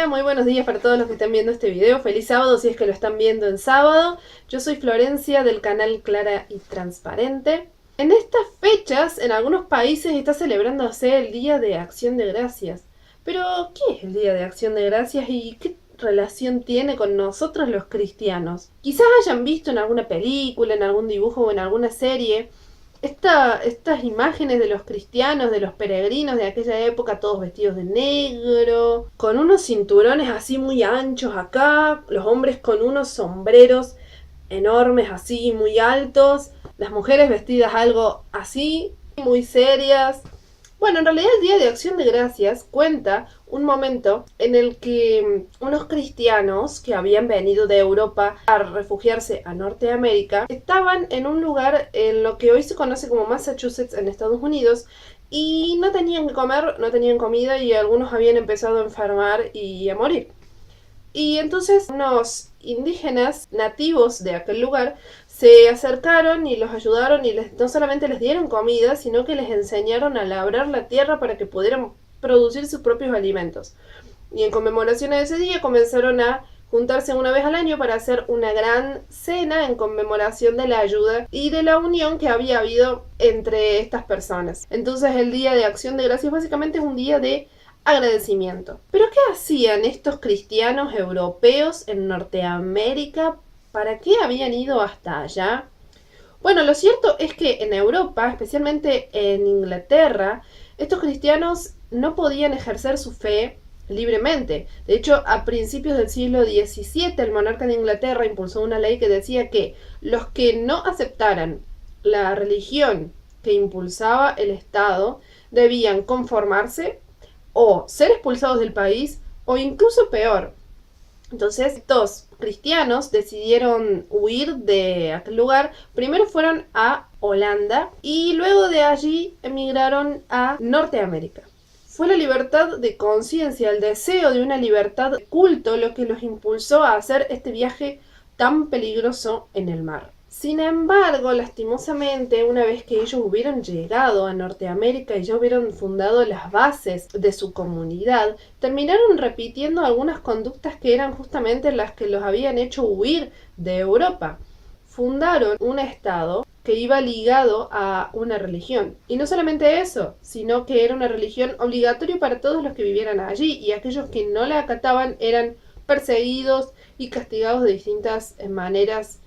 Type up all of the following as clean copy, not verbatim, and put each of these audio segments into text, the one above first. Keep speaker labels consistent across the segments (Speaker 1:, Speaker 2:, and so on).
Speaker 1: Hola, muy buenos días para todos los que están viendo este video. Feliz sábado si es que lo están viendo en sábado. Yo soy Florencia del canal Clara y Transparente. En estas fechas, en algunos países está celebrándose el Día de Acción de Gracias. Pero, ¿qué es el Día de Acción de Gracias y qué relación tiene con nosotros los cristianos? Quizás hayan visto en alguna película, en algún dibujo o en alguna serie estas imágenes de los cristianos, de los peregrinos de aquella época, todos vestidos de negro, con unos cinturones así muy anchos acá, los hombres con unos sombreros enormes así muy altos, las mujeres vestidas algo así, muy serias. Bueno, en realidad el Día de Acción de Gracias cuenta un momento en el que unos cristianos que habían venido de Europa a refugiarse a Norteamérica estaban en un lugar en lo que hoy se conoce como Massachusetts en Estados Unidos y no tenían que comer, no tenían comida y algunos habían empezado a enfermar y a morir. Y entonces unos indígenas nativos de aquel lugar se acercaron y los ayudaron y no solamente les dieron comida, sino que les enseñaron a labrar la tierra para que pudieran producir sus propios alimentos. Y en conmemoración a ese día comenzaron a juntarse una vez al año para hacer una gran cena en conmemoración de la ayuda y de la unión que había habido entre estas personas. Entonces el Día de Acción de Gracias básicamente es un día de agradecimiento. ¿Pero qué hacían estos cristianos europeos en Norteamérica? ¿Para qué habían ido hasta allá? Bueno, lo cierto es que en Europa, especialmente en Inglaterra, estos cristianos no podían ejercer su fe libremente. De hecho, a principios del siglo XVII, el monarca de Inglaterra impulsó una ley que decía que los que no aceptaran la religión que impulsaba el Estado debían conformarse o ser expulsados del país o incluso peor. Entonces estos cristianos decidieron huir de aquel lugar. Primero fueron a Holanda y luego de allí emigraron a Norteamérica. Fue la libertad de conciencia, el deseo de una libertad de culto lo que los impulsó a hacer este viaje tan peligroso en el mar. Sin embargo, lastimosamente, una vez que ellos hubieron llegado a Norteamérica y ya hubieron fundado las bases de su comunidad, terminaron repitiendo algunas conductas que eran justamente las que los habían hecho huir de Europa. Fundaron un estado que iba ligado a una religión. Y no solamente eso, sino que era una religión obligatoria para todos los que vivieran allí, y aquellos que no la acataban eran perseguidos y castigados de distintas maneras.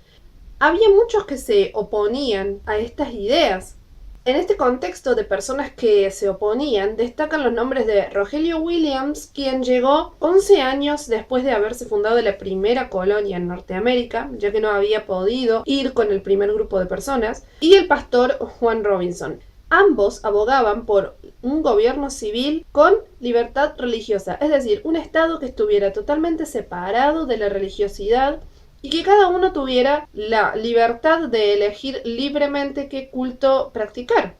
Speaker 1: Había muchos que se oponían a estas ideas. En este contexto de personas que se oponían, destacan los nombres de Rogelio Williams, quien llegó 11 años después de haberse fundado la primera colonia en Norteamérica, ya que no había podido ir con el primer grupo de personas, y el pastor Juan Robinson. Ambos abogaban por un gobierno civil con libertad religiosa, es decir, un estado que estuviera totalmente separado de la religiosidad y que cada uno tuviera la libertad de elegir libremente qué culto practicar.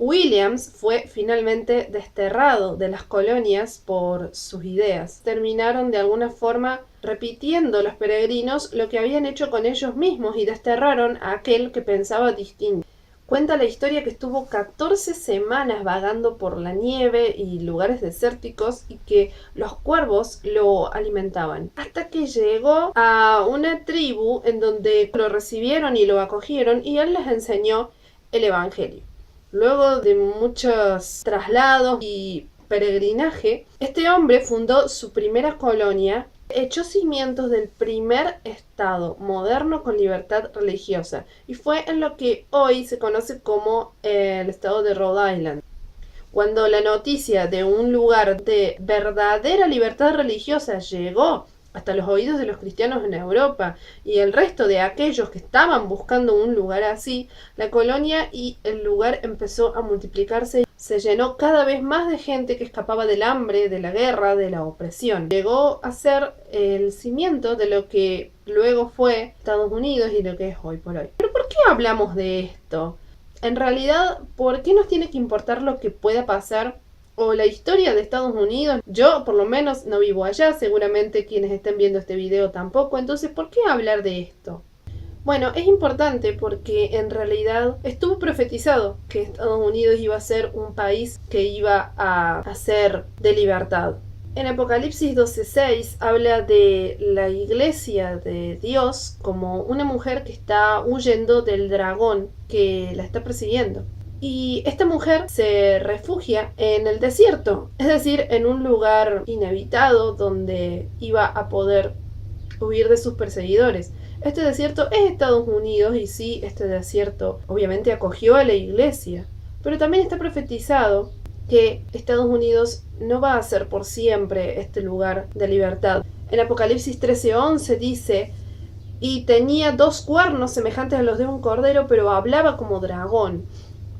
Speaker 1: Williams fue finalmente desterrado de las colonias por sus ideas. Terminaron de alguna forma repitiendo los peregrinos lo que habían hecho con ellos mismos y desterraron a aquel que pensaba distinto. Cuenta la historia que estuvo 14 semanas vagando por la nieve y lugares desérticos y que los cuervos lo alimentaban. Hasta que llegó a una tribu en donde lo recibieron y lo acogieron y él les enseñó el Evangelio. Luego de muchos traslados y peregrinaje, este hombre fundó su primera colonia, echó cimientos del primer estado moderno con libertad religiosa y fue en lo que hoy se conoce como el estado de Rhode Island. Cuando la noticia de un lugar de verdadera libertad religiosa llegó hasta los oídos de los cristianos en Europa y el resto de aquellos que estaban buscando un lugar así, la colonia y el lugar empezó a multiplicarse. Se llenó cada vez más de gente que escapaba del hambre, de la guerra, de la opresión. Llegó a ser el cimiento de lo que luego fue Estados Unidos y lo que es hoy por hoy. ¿Pero por qué hablamos de esto? En realidad, ¿por qué nos tiene que importar lo que pueda pasar o la historia de Estados Unidos? Yo por lo menos no vivo allá, seguramente quienes estén viendo este video tampoco, entonces ¿por qué hablar de esto? Bueno, es importante porque en realidad estuvo profetizado que Estados Unidos iba a ser un país que iba a ser de libertad. En Apocalipsis 12:6 habla de la iglesia de Dios como una mujer que está huyendo del dragón que la está persiguiendo. Y esta mujer se refugia en el desierto, es decir, en un lugar inhabitado donde iba a poder huir de sus perseguidores. Este desierto es Estados Unidos y sí, este desierto obviamente acogió a la iglesia, pero también está profetizado que Estados Unidos no va a ser por siempre este lugar de libertad. En Apocalipsis 13:11 dice: y tenía 2 cuernos semejantes a los de un cordero, pero hablaba como dragón.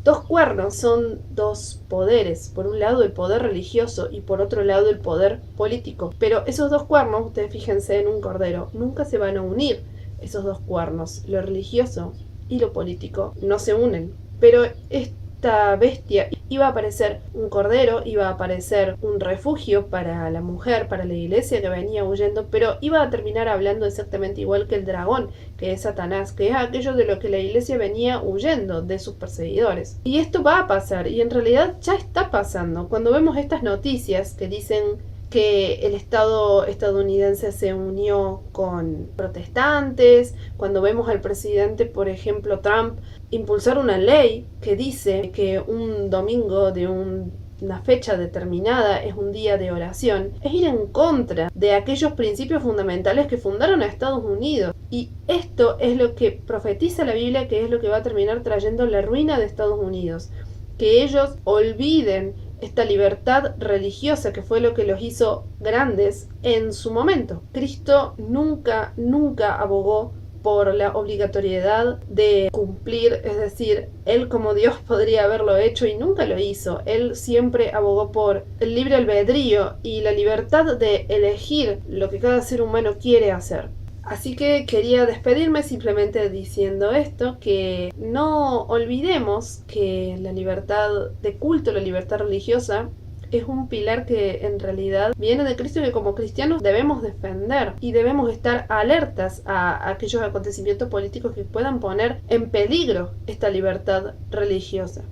Speaker 1: 2 cuernos son 2 poderes, por un lado el poder religioso y por otro lado el poder político. Pero esos 2 cuernos, ustedes fíjense en un cordero, nunca se van a unir esos 2 cuernos. Lo religioso y lo político no se unen. Pero esta bestia iba a aparecer un cordero, iba a aparecer un refugio para la mujer, para la iglesia que venía huyendo, pero iba a terminar hablando exactamente igual que el dragón, que es Satanás, que es aquello de lo que la iglesia venía huyendo de sus perseguidores. Y esto va a pasar, y en realidad ya está pasando. Cuando vemos estas noticias que dicen que el Estado estadounidense se unió con protestantes, cuando vemos al presidente, por ejemplo, Trump, impulsar una ley que dice que un domingo de una fecha determinada es un día de oración, es ir en contra de aquellos principios fundamentales que fundaron a Estados Unidos. Y esto es lo que profetiza la Biblia, que es lo que va a terminar trayendo la ruina de Estados Unidos. Que ellos olviden esta libertad religiosa que fue lo que los hizo grandes en su momento. Cristo nunca abogó por la obligatoriedad de cumplir, es decir, él como Dios podría haberlo hecho y nunca lo hizo. Él siempre abogó por el libre albedrío y la libertad de elegir lo que cada ser humano quiere hacer. Así que quería despedirme simplemente diciendo esto, que no olvidemos que la libertad de culto, la libertad religiosa, es un pilar que en realidad viene de Cristo y que como cristianos debemos defender y debemos estar alertas a aquellos acontecimientos políticos que puedan poner en peligro esta libertad religiosa.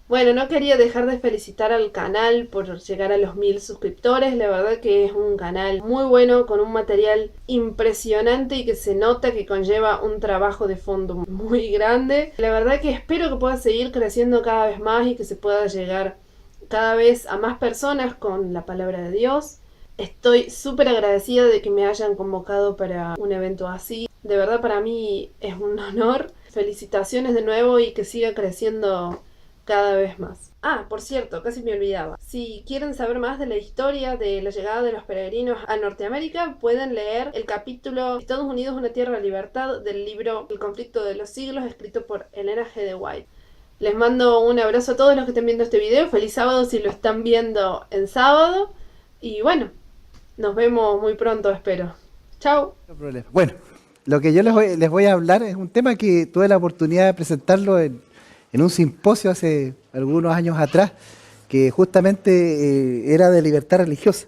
Speaker 1: Bueno, no quería dejar de felicitar al canal por llegar a los 1000 suscriptores. La verdad que es un canal muy bueno, con un material impresionante y que se nota que conlleva un trabajo de fondo muy grande. La verdad que espero que pueda seguir creciendo cada vez más y que se pueda llegar cada vez a más personas con la palabra de Dios. Estoy súper agradecida de que me hayan convocado para un evento así. De verdad para mí es un honor. Felicitaciones de nuevo y que siga creciendo cada vez más. Ah, por cierto, casi me olvidaba. Si quieren saber más de la historia de la llegada de los peregrinos a Norteamérica, pueden leer el capítulo Estados Unidos, una tierra de libertad del libro El conflicto de los siglos, escrito por Elena G. de White. Les mando un abrazo a todos los que estén viendo este video. Feliz sábado si lo están viendo en sábado. Y bueno, nos vemos muy pronto, espero. Chao.
Speaker 2: No problema. Bueno, lo que yo les voy a hablar es un tema que tuve la oportunidad de presentarlo en un simposio hace algunos años atrás, que justamente era de libertad religiosa.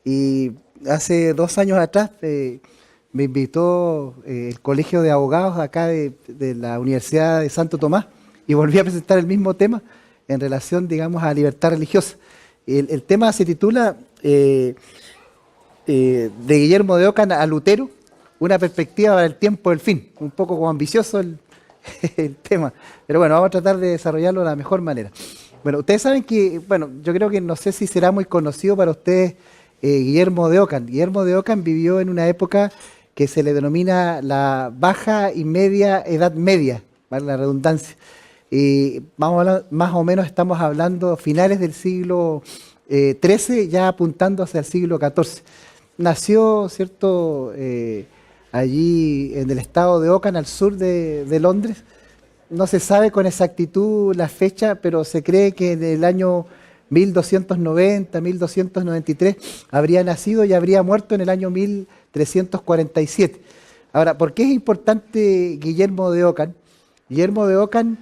Speaker 2: Y hace 2 años atrás me invitó el Colegio de Abogados acá de la Universidad de Santo Tomás y volví a presentar el mismo tema en relación, digamos, a libertad religiosa. El tema se titula de Guillermo de Ockham a Lutero, una perspectiva para el tiempo del fin. Un poco como ambicioso el tema, pero bueno, vamos a tratar de desarrollarlo de la mejor manera. Bueno, ustedes saben que, bueno, yo creo que no sé si será muy conocido para ustedes Guillermo de Ockham. Guillermo de Ockham vivió en una época que se le denomina la baja y media edad media, ¿vale? La redundancia. Más o menos estamos hablando finales del siglo XIII, ya apuntando hacia el siglo XIV. Nació, ¿cierto?, allí en el estado de Ockham, al sur de Londres. No se sabe con exactitud la fecha, pero se cree que en el año 1290, 1293 habría nacido y habría muerto en el año 1347. Ahora, ¿por qué es importante Guillermo de Ockham? Guillermo de Ockham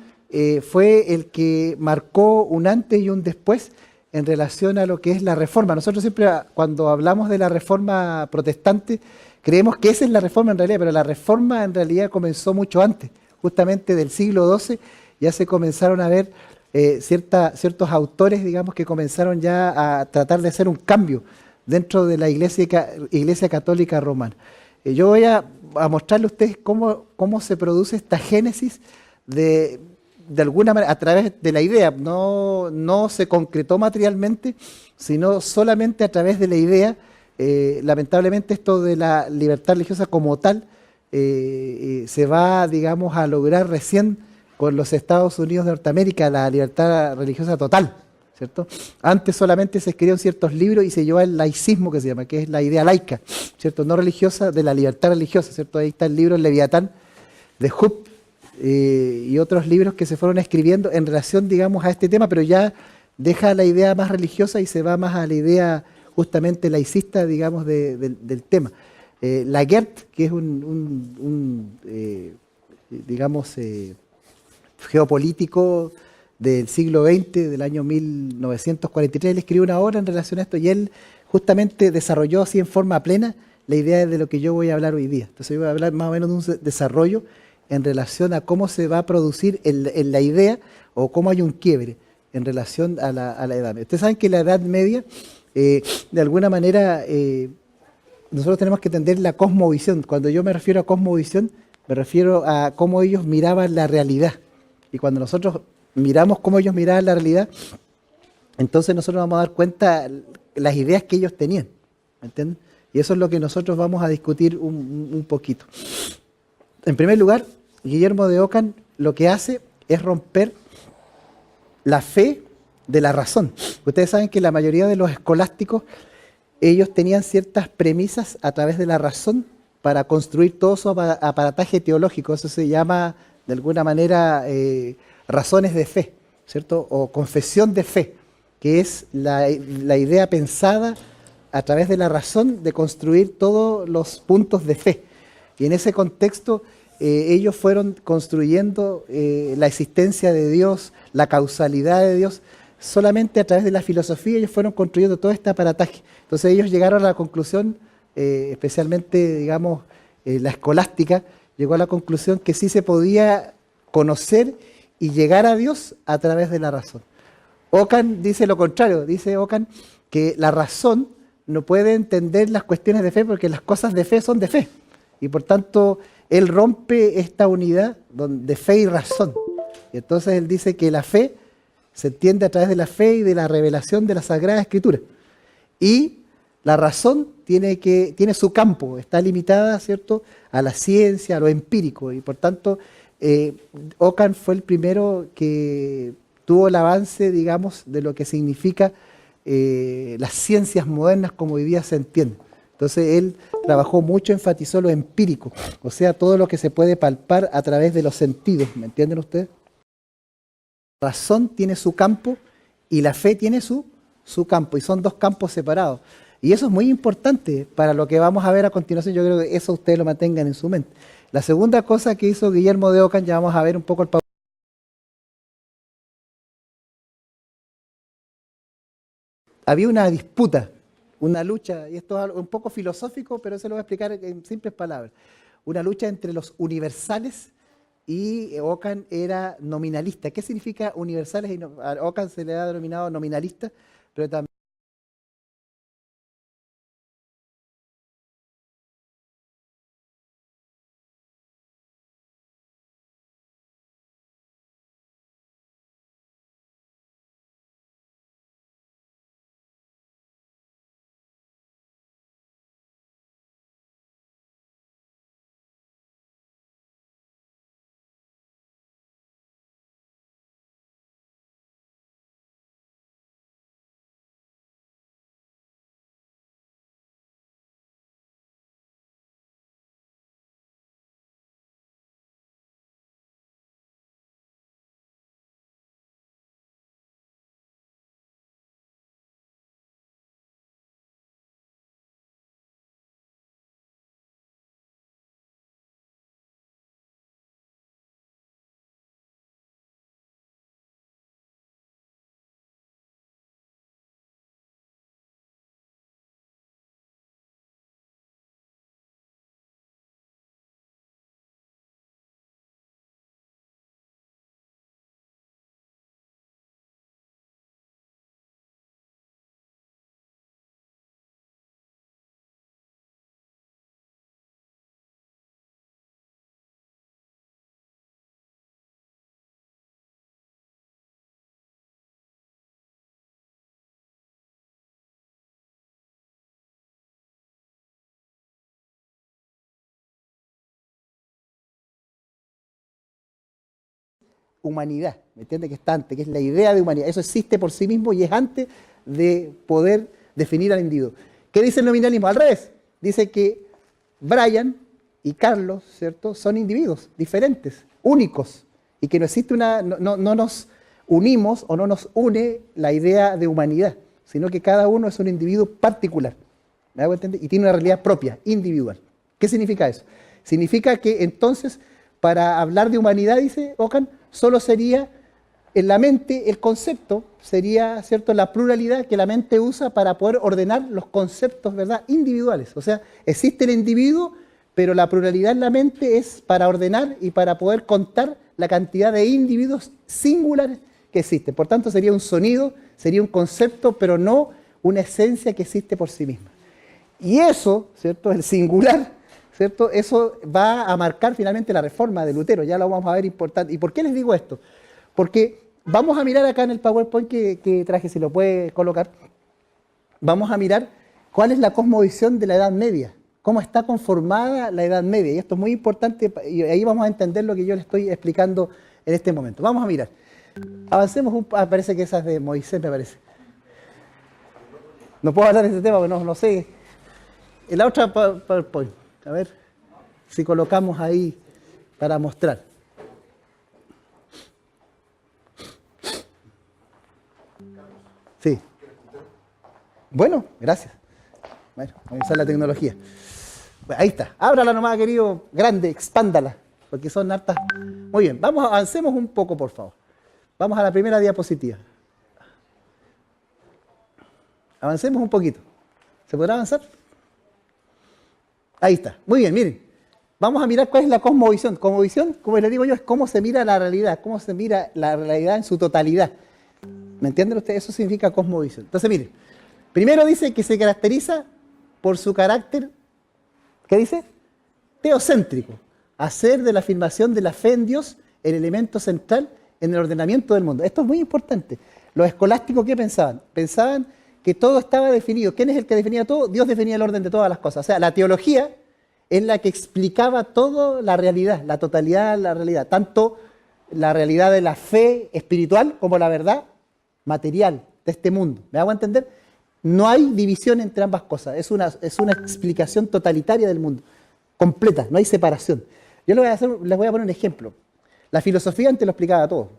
Speaker 2: fue el que marcó un antes y un después en relación a lo que es la reforma. Nosotros siempre, cuando hablamos de la reforma protestante, creemos que esa es la reforma en realidad, pero la reforma en realidad comenzó mucho antes, justamente del siglo XII. Ya se comenzaron a ver ciertos autores, digamos, que comenzaron ya a tratar de hacer un cambio dentro de la Iglesia Católica Romana. Yo voy a mostrarle a ustedes cómo se produce esta génesis de alguna manera, a través de la idea. No se concretó materialmente, sino solamente a través de la idea. Lamentablemente esto de la libertad religiosa como tal se va, digamos, a lograr recién con los Estados Unidos de Norteamérica, la libertad religiosa total, ¿cierto? Antes solamente se escribían ciertos libros y se llevaba el laicismo, que se llama, que es la idea laica, ¿cierto? No religiosa, de la libertad religiosa, ¿cierto? Ahí está el libro El Leviatán de Hooke y otros libros que se fueron escribiendo en relación, digamos, a este tema, pero ya deja la idea más religiosa y se va más a la idea justamente laicista, digamos, del tema. Laguerre, que es digamos, geopolítico del siglo XX, del año 1943, él escribió una obra en relación a esto y él justamente desarrolló así en forma plena la idea de lo que yo voy a hablar hoy día. Entonces yo voy a hablar más o menos de un desarrollo en relación a cómo se va a producir en la idea o cómo hay un quiebre en relación a la Edad Media. Ustedes saben que la Edad Media, de alguna manera, nosotros tenemos que entender la cosmovisión. Cuando yo me refiero a cosmovisión, me refiero a cómo ellos miraban la realidad. Y cuando nosotros miramos cómo ellos miraban la realidad, entonces nosotros vamos a dar cuenta las ideas que ellos tenían. ¿Me entienden? Y eso es lo que nosotros vamos a discutir un poquito. En primer lugar, Guillermo de Ockham lo que hace es romper la fe de la razón. Ustedes saben que la mayoría de los escolásticos, ellos tenían ciertas premisas a través de la razón para construir todo su aparataje teológico. Eso se llama, de alguna manera, razones de fe, ¿cierto? O confesión de fe, que es la idea pensada a través de la razón de construir todos los puntos de fe. Y en ese contexto ellos fueron construyendo la existencia de Dios, la causalidad de Dios, solamente a través de la filosofía ellos fueron construyendo todo este aparataje. Entonces ellos llegaron a la conclusión, especialmente, digamos, la escolástica, llegó a la conclusión que sí se podía conocer y llegar a Dios a través de la razón. Ockham dice lo contrario, dice Ockham que la razón no puede entender las cuestiones de fe porque las cosas de fe son de fe. Y por tanto, él rompe esta unidad de fe y razón. Y entonces él dice que la fe se entiende a través de la fe y de la revelación de la Sagrada Escritura. Y la razón tiene su campo, está limitada, ¿cierto?, a la ciencia, a lo empírico. Y por tanto, Ockham fue el primero que tuvo el avance, digamos, de lo que significa las ciencias modernas como hoy día se entienden. Entonces él trabajó mucho, enfatizó lo empírico, o sea, todo lo que se puede palpar a través de los sentidos, ¿me entienden ustedes? La razón tiene su campo y la fe tiene su campo, y son dos campos separados. Y eso es muy importante para lo que vamos a ver a continuación. Yo creo que eso ustedes lo mantengan en su mente. La segunda cosa que hizo Guillermo de Ockham, ya vamos a ver un poco el papel. Había una disputa, una lucha, y esto es algo un poco filosófico, pero se lo voy a explicar en simples palabras. Una lucha entre los universales y Ockham era nominalista. ¿Qué significa universales? A Ockham se le ha denominado nominalista, pero también humanidad, ¿me entiende? Que está antes, que es la idea de humanidad. Eso existe por sí mismo y es antes de poder definir al individuo. ¿Qué dice el nominalismo? Al revés, dice que Brian y Carlos, ¿cierto?, son individuos diferentes, únicos, y que no existe no nos unimos o no nos une la idea de humanidad, sino que cada uno es un individuo particular, ¿me hago entender? Y tiene una realidad propia, individual. ¿Qué significa eso? Significa que entonces, para hablar de humanidad, dice Ockham, solo sería en la mente el concepto, sería, ¿cierto?, la pluralidad que la mente usa para poder ordenar los conceptos, ¿verdad?, individuales. O sea, existe el individuo, pero la pluralidad en la mente es para ordenar y para poder contar la cantidad de individuos singulares que existen. Por tanto, sería un sonido, sería un concepto, pero no una esencia que existe por sí misma. Y eso, ¿cierto?, el singular, ¿cierto?, eso va a marcar finalmente la reforma de Lutero. Ya lo vamos a ver importante. ¿Y por qué les digo esto? Porque vamos a mirar acá en el PowerPoint que traje, si lo puede colocar. Vamos a mirar cuál es la cosmovisión de la Edad Media, cómo está conformada la Edad Media. Y esto es muy importante y ahí vamos a entender lo que yo le estoy explicando en este momento. Vamos a mirar. Avancemos parece que esa es de Moisés, me parece. No puedo hablar de este tema, porque no sé. En la otra PowerPoint, a ver si colocamos ahí para mostrar. Sí. Bueno, gracias. Bueno, voy a usar la tecnología. Bueno, ahí está. Ábrala nomás, querido, grande, expándala, porque son hartas. Muy bien, avancemos un poco, por favor. Vamos a la primera diapositiva. Avancemos un poquito. ¿Se podrá avanzar? Ahí está. Muy bien, miren. Vamos a mirar cuál es la cosmovisión. Cosmovisión, como les digo yo, es cómo se mira la realidad, cómo se mira la realidad en su totalidad. ¿Me entienden ustedes? Eso significa cosmovisión. Entonces, miren, primero dice que se caracteriza por su carácter, ¿qué dice? Teocéntrico. Hacer de la afirmación de la fe en Dios el elemento central en el ordenamiento del mundo. Esto es muy importante. Los escolásticos, ¿qué pensaban? Pensaban que todo estaba definido. ¿Quién es el que definía todo? Dios definía el orden de todas las cosas. O sea, la teología es la que explicaba toda la realidad, la totalidad de la realidad. Tanto la realidad de la fe espiritual como la verdad material de este mundo. ¿Me hago entender? No hay división entre ambas cosas. Es una explicación totalitaria del mundo. Completa, no hay separación. Yo les voy a poner un ejemplo. La filosofía antes lo explicaba todo.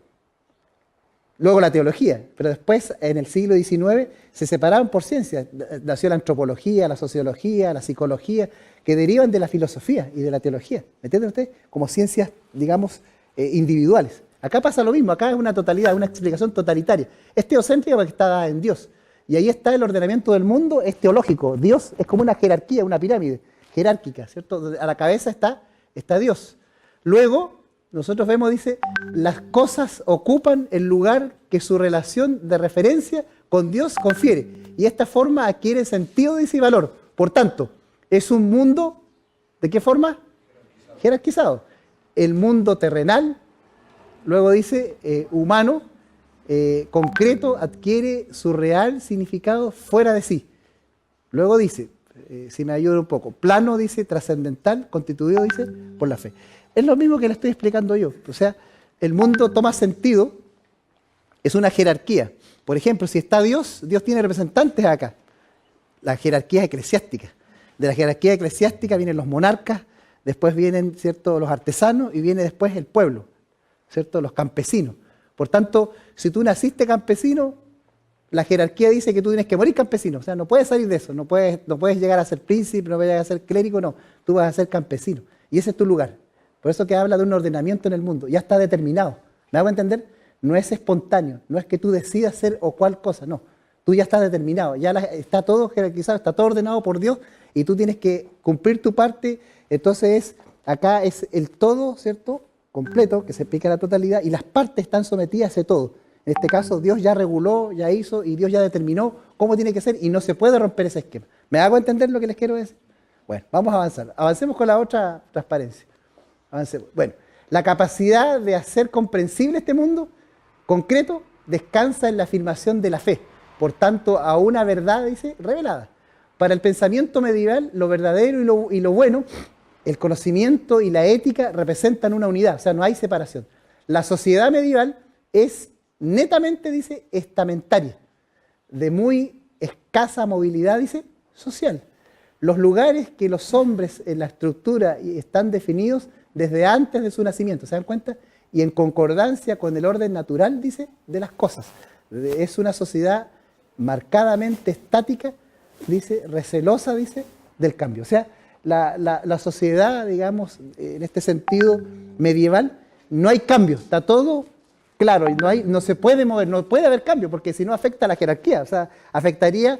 Speaker 2: Luego la teología, pero después en el siglo XIX se separaban por ciencias. Nació la antropología, la sociología, la psicología, que derivan de la filosofía y de la teología. ¿Me entienden ustedes? Como ciencias, digamos, individuales. Acá pasa lo mismo, acá es una totalidad, una explicación totalitaria. Es teocéntrica porque está dada en Dios. Y ahí está el ordenamiento del mundo, es teológico. Dios es como una jerarquía, una pirámide jerárquica, ¿cierto? A la cabeza está Dios. Luego, nosotros vemos, dice, las cosas ocupan el lugar que su relación de referencia con Dios confiere. Y esta forma adquiere sentido, dice, y valor. Por tanto, es un mundo, ¿de qué forma? Jerarquizado. El mundo terrenal, luego dice, humano, concreto, adquiere su real significado fuera de sí. Luego dice, si me ayuda un poco, plano, dice, trascendental, constituido, dice, por la fe. Es lo mismo que le estoy explicando yo. O sea, el mundo toma sentido, es una jerarquía. Por ejemplo, si está Dios, Dios tiene representantes acá. La jerarquía eclesiástica. De la jerarquía eclesiástica vienen los monarcas, después vienen, ¿cierto?, los artesanos y viene después el pueblo, ¿cierto?, los campesinos. Por tanto, si tú naciste campesino, la jerarquía dice que tú tienes que morir campesino. O sea, no puedes salir de eso, no puedes llegar a ser príncipe, no puedes llegar a ser clérigo, no. Tú vas a ser campesino. Y ese es tu lugar. Por eso que habla de un ordenamiento en el mundo. Ya está determinado. ¿Me hago entender? No es espontáneo. No es que tú decidas hacer o cual cosa. No. Tú ya estás determinado. Ya está todo jerarquizado, está todo ordenado por Dios y tú tienes que cumplir tu parte. Entonces, acá es el todo, ¿cierto?, completo, que se explica la totalidad, y las partes están sometidas a ese todo. En este caso, Dios ya reguló, ya hizo, y Dios ya determinó cómo tiene que ser, y no se puede romper ese esquema. ¿Me hago entender lo que les quiero decir? Bueno, vamos a avanzar. Avancemos con la otra transparencia. Avancemos. Bueno, la capacidad de hacer comprensible este mundo concreto descansa en la afirmación de la fe. Por tanto, a una verdad, dice, revelada. Para el pensamiento medieval, lo verdadero y lo bueno, el conocimiento y la ética representan una unidad, o sea, no hay separación. la sociedad medieval es netamente, dice, estamentaria, de muy escasa movilidad, dice, social. Los lugares que los hombres en la estructura están definidos desde antes de su nacimiento, ¿se dan cuenta? Y en concordancia con el orden natural, dice, de las cosas. Es una sociedad marcadamente estática, dice, recelosa, dice, del cambio. O sea, la sociedad, digamos, en este sentido medieval, no hay cambio, está todo claro, y no se puede mover, no puede haber cambio, porque si no afecta a la jerarquía, o sea, afectaría,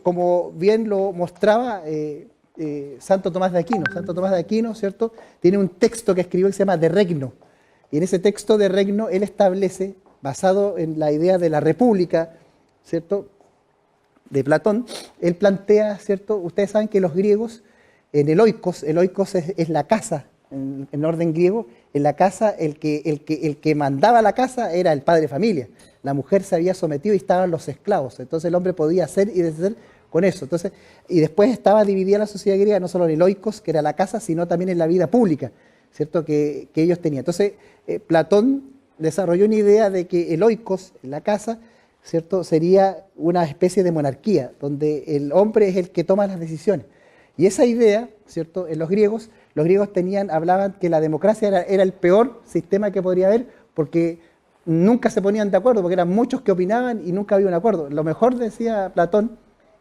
Speaker 2: como bien lo mostraba Santo Tomás de Aquino. Santo Tomás de Aquino, ¿cierto?, tiene un texto que escribió que se llama De Regno, y en ese texto de Regno él establece, basado en la idea de la república, ¿cierto?, de Platón, él plantea, ¿cierto?, ustedes saben que los griegos, en el oikos es la casa, en el orden griego, en la casa el que mandaba la casa era el padre de familia, la mujer se había sometido y estaban los esclavos, entonces el hombre podía hacer y deshacer con eso. Entonces, y después estaba dividida la sociedad griega no solo en el oikos, que era la casa, sino también en la vida pública, ¿cierto?, que ellos tenían. Entonces, Platón desarrolló una idea de que el oikos, la casa, ¿cierto?, sería una especie de monarquía, donde el hombre es el que toma las decisiones. Y esa idea, ¿cierto?, en los griegos hablaban que la democracia era el peor sistema que podría haber, porque nunca se ponían de acuerdo, porque eran muchos que opinaban y nunca había un acuerdo. Lo mejor, decía Platón,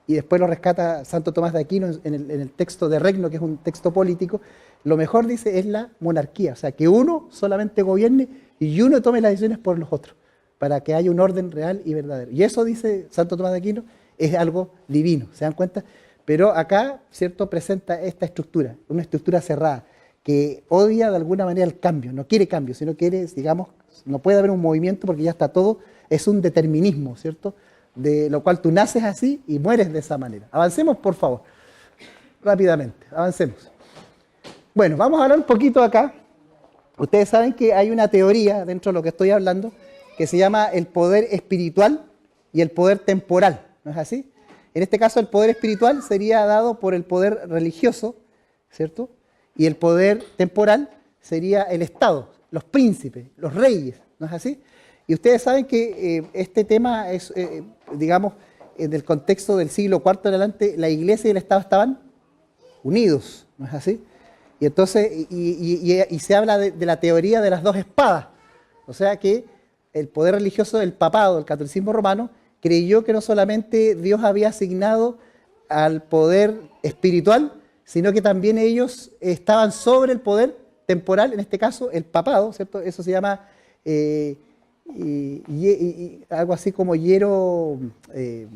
Speaker 2: y después lo rescata Santo Tomás de Aquino en el texto de Regno, que es un texto político, lo mejor, dice, es la monarquía, o sea, que uno solamente gobierne y uno tome las decisiones por los otros, para que haya un orden real y verdadero. Y eso, dice Santo Tomás de Aquino, es algo divino, ¿se dan cuenta? Pero acá, ¿cierto?, presenta esta estructura, una estructura cerrada, que odia de alguna manera el cambio, no quiere cambio, sino quiere, digamos, no puede haber un movimiento porque ya está todo, es un determinismo, ¿cierto?, de lo cual tú naces así y mueres de esa manera. Avancemos, por favor, rápidamente, avancemos. Bueno, vamos a hablar un poquito acá. Ustedes saben que hay una teoría dentro de lo que estoy hablando que se llama el poder espiritual y el poder temporal, ¿no es así? En este caso el poder espiritual sería dado por el poder religioso, ¿cierto? Y el poder temporal sería el Estado, los príncipes, los reyes, ¿no es así? Y ustedes saben que este tema es, digamos, en el contexto del siglo IV en adelante, la Iglesia y el Estado estaban unidos, ¿no es así? Y entonces, y se habla de la teoría de las dos espadas, o sea que el poder religioso del papado, el catolicismo romano, creyó que no solamente Dios había asignado al poder espiritual, sino que también ellos estaban sobre el poder temporal, en este caso el papado, ¿cierto? Eso se llama algo así como hiero, es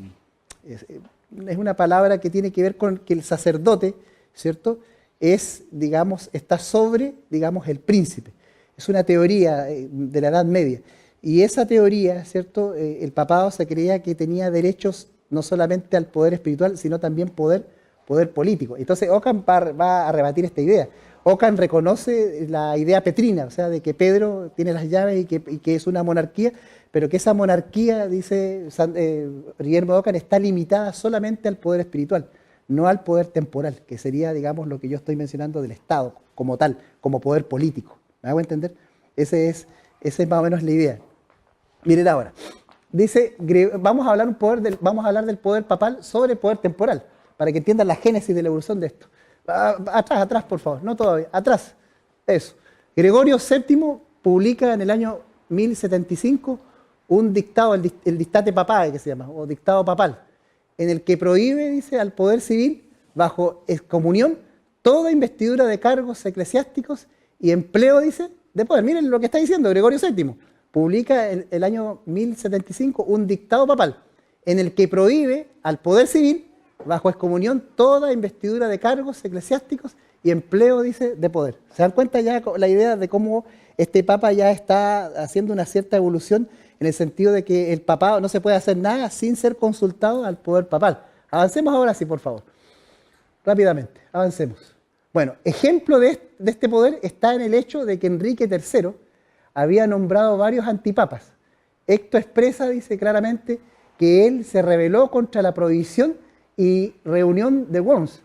Speaker 2: una palabra que tiene que ver con que el sacerdote, ¿cierto?, es, digamos, está sobre, digamos, el príncipe. Es una teoría de la Edad Media. Y esa teoría, ¿cierto?, el papado se creía que tenía derechos no solamente al poder espiritual, sino también poder político. Entonces Ockham va a rebatir esta idea. Ockham reconoce la idea petrina, o sea, de que Pedro tiene las llaves y que es una monarquía, pero que esa monarquía, dice Guillermo de Ockham, está limitada solamente al poder espiritual, no al poder temporal, que sería, digamos, lo que yo estoy mencionando del Estado como tal, como poder político. ¿Me hago entender? Esa es más o menos la idea. Miren ahora, dice, vamos a hablar del poder papal sobre el poder temporal, para que entiendan la génesis de la evolución de esto. Atrás, por favor, no todavía, atrás, eso. Gregorio VII publica en el año 1075 un dictado, el Dictate Papae, que se llama, o dictado papal, en el que prohíbe, dice, al poder civil, bajo excomunión, toda investidura de cargos eclesiásticos y empleo, dice, de poder. Miren lo que está diciendo Gregorio VII. Publica en el año 1075 un dictado papal en el que prohíbe al poder civil, bajo excomunión, toda investidura de cargos eclesiásticos y empleo, dice, de poder. ¿Se dan cuenta ya la idea de cómo este papa ya está haciendo una cierta evolución en el sentido de que el papado no se puede hacer nada sin ser consultado al poder papal? Avancemos ahora sí, por favor. Rápidamente, avancemos. Bueno, ejemplo de este poder está en el hecho de que Enrique III había nombrado varios antipapas. Esto expresa, dice claramente, que él se rebeló contra la prohibición y reunión de Worms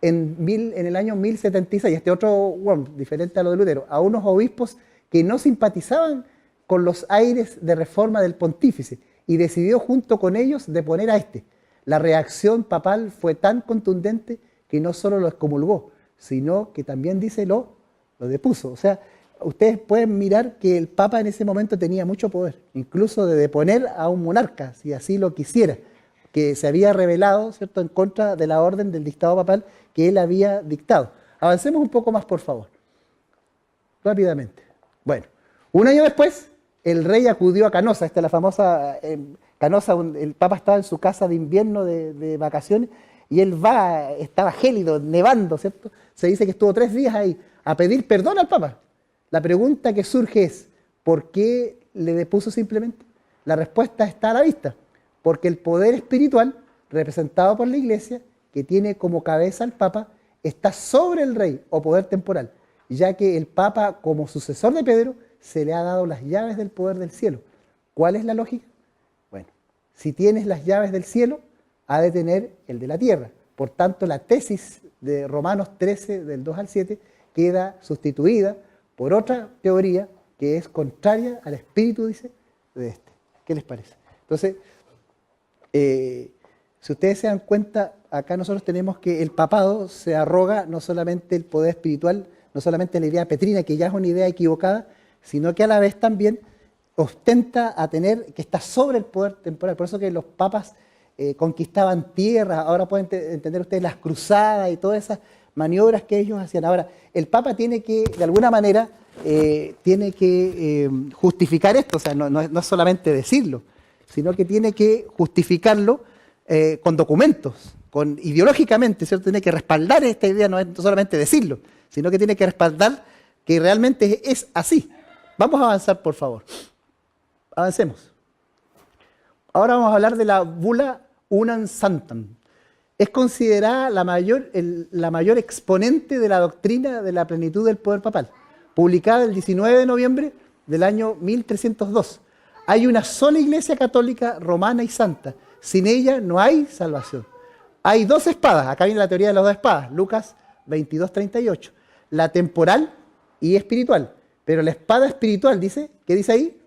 Speaker 2: en el año 1076, este otro Worms, diferente a lo de Lutero, a unos obispos que no simpatizaban con los aires de reforma del pontífice y decidió junto con ellos deponer a este. La reacción papal fue tan contundente que no solo lo excomulgó, sino que también, dice, lo depuso. O sea, ustedes pueden mirar que el Papa en ese momento tenía mucho poder, incluso de deponer a un monarca, si así lo quisiera, que se había rebelado, ¿cierto?, en contra de la orden del dictado papal que él había dictado. Avancemos un poco más, por favor. Rápidamente. Bueno, un año después, el rey acudió a Canosa, esta es la famosa Canosa, el Papa estaba en su casa de invierno de vacaciones, y él estaba gélido, nevando, ¿cierto? Se dice que estuvo 3 días ahí a pedir perdón al Papa. La pregunta que surge es, ¿por qué le depuso simplemente? La respuesta está a la vista, porque el poder espiritual, representado por la Iglesia, que tiene como cabeza al Papa, está sobre el rey o poder temporal, ya que el Papa, como sucesor de Pedro, se le ha dado las llaves del poder del cielo. ¿Cuál es la lógica? Bueno, si tienes las llaves del cielo, ha de tener el de la tierra. Por tanto, la tesis de Romanos 13, del 2 al 7, queda sustituida por otra teoría que es contraria al espíritu, dice, de este. ¿Qué les parece? Entonces, si ustedes se dan cuenta, acá nosotros tenemos que el papado se arroga no solamente el poder espiritual, no solamente la idea petrina, que ya es una idea equivocada, sino que a la vez también ostenta a tener, que está sobre el poder temporal. Por eso que los papas conquistaban tierras, ahora pueden entender ustedes las cruzadas y todas esas maniobras que ellos hacían. Ahora, el Papa tiene que, de alguna manera, justificar esto, o sea, no es solamente decirlo, sino que tiene que justificarlo con documentos, ideológicamente, ¿cierto? Tiene que respaldar esta idea, no es solamente decirlo, sino que tiene que respaldar que realmente es así. Vamos a avanzar, por favor. Avancemos. Ahora vamos a hablar de la bula Unam Sanctam. Es considerada la mayor exponente de la doctrina de la plenitud del poder papal, publicada el 19 de noviembre del año 1302. Hay una sola iglesia católica romana y santa. Sin ella no hay salvación. Hay 2 espadas. Acá viene la teoría de las 2 espadas. Lucas 22:38. La temporal y espiritual. Pero la espada espiritual, dice, ¿qué dice ahí?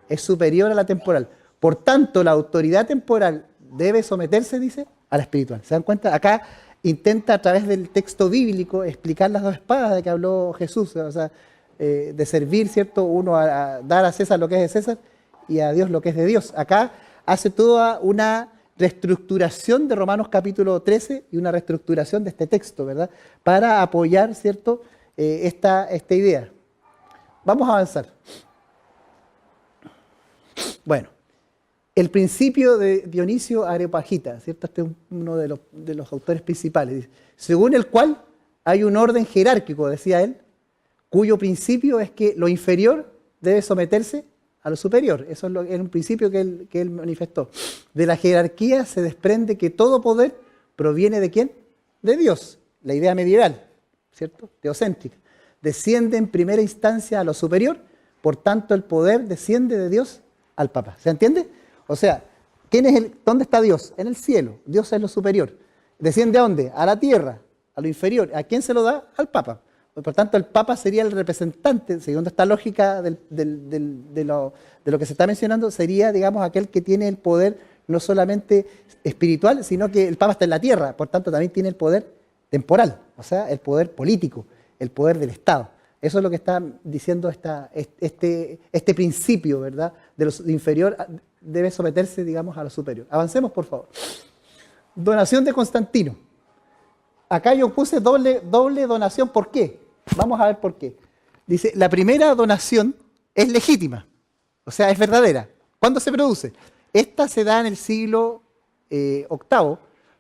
Speaker 2: Es superior a la temporal. Por tanto, la autoridad temporal debe someterse, dice, a la espiritual. ¿Se dan cuenta? Acá intenta a través del texto bíblico explicar las 2 espadas de que habló Jesús. O sea, de servir, ¿cierto? Uno a dar a César lo que es de César y a Dios lo que es de Dios. Acá hace toda una reestructuración de Romanos capítulo 13 y una reestructuración de este texto, ¿verdad? Para apoyar, ¿cierto? Esta idea. Vamos a avanzar. Bueno, el principio de Dionisio Areopagita, ¿cierto? Este es uno de los autores principales, dice, según el cual hay un orden jerárquico, decía él, cuyo principio es que lo inferior debe someterse a lo superior. Eso es un principio que él manifestó. De la jerarquía se desprende que todo poder proviene ¿de quién? De Dios. La idea medieval, ¿cierto? Teocéntrica. Desciende en primera instancia a lo superior, por tanto el poder desciende de Dios al Papa. ¿Se entiende? O sea, ¿dónde está Dios? En el cielo. Dios es lo superior. ¿Desciende a dónde? A la tierra, a lo inferior. ¿A quién se lo da? Al Papa. Por tanto, el Papa sería el representante, siguiendo esta lógica de lo que se está mencionando, sería, digamos, aquel que tiene el poder no solamente espiritual, sino que el Papa está en la tierra, por tanto también tiene el poder temporal, o sea, el poder político, el poder del Estado. Eso es lo que está diciendo este principio, ¿verdad? De lo inferior debe someterse, digamos, a lo superior. Avancemos, por favor. Donación de Constantino. Acá yo puse doble donación. ¿Por qué? Vamos a ver por qué. Dice, la primera donación es legítima, o sea, es verdadera. ¿Cuándo se produce? Esta se da en el siglo VIII,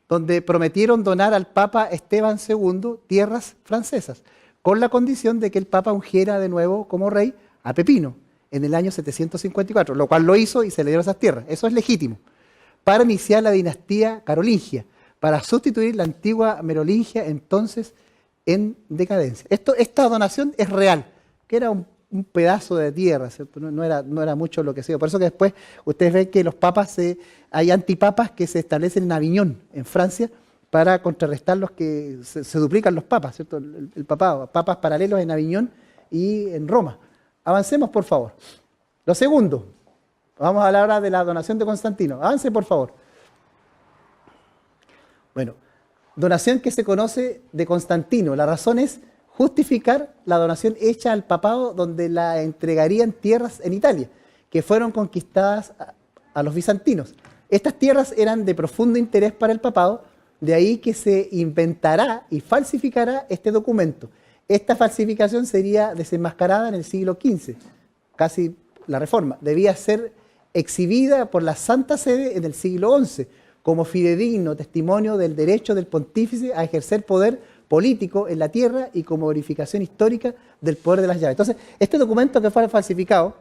Speaker 2: donde prometieron donar al Papa Esteban II tierras francesas, con la condición de que el Papa ungiera de nuevo como rey a Pepino en el año 754, lo cual lo hizo y se le dieron esas tierras. Eso es legítimo. Para iniciar la dinastía carolingia, para sustituir la antigua merolingia, entonces en decadencia. Esta donación es real, que era un pedazo de tierra, ¿cierto? No era mucho lo que se dio. Por eso que después ustedes ven que los papas, hay antipapas que se establecen en Aviñón, en Francia, para contrarrestar los que se duplican los papas, ¿cierto? El papado, papas paralelos en Aviñón y en Roma. Avancemos, por favor. Lo segundo, vamos a hablar ahora de la donación de Constantino. Avance, por favor. Bueno, donación que se conoce de Constantino. La razón es justificar la donación hecha al papado, donde la entregarían tierras en Italia, que fueron conquistadas a los bizantinos. Estas tierras eran de profundo interés para el papado, de ahí que se inventará y falsificará este documento. Esta falsificación sería desenmascarada en el siglo XV, casi la Reforma. Debía ser exhibida por la Santa Sede en el siglo XI, como fidedigno testimonio del derecho del pontífice a ejercer poder político en la tierra y como verificación histórica del poder de las llaves. Entonces, este documento que fue falsificado,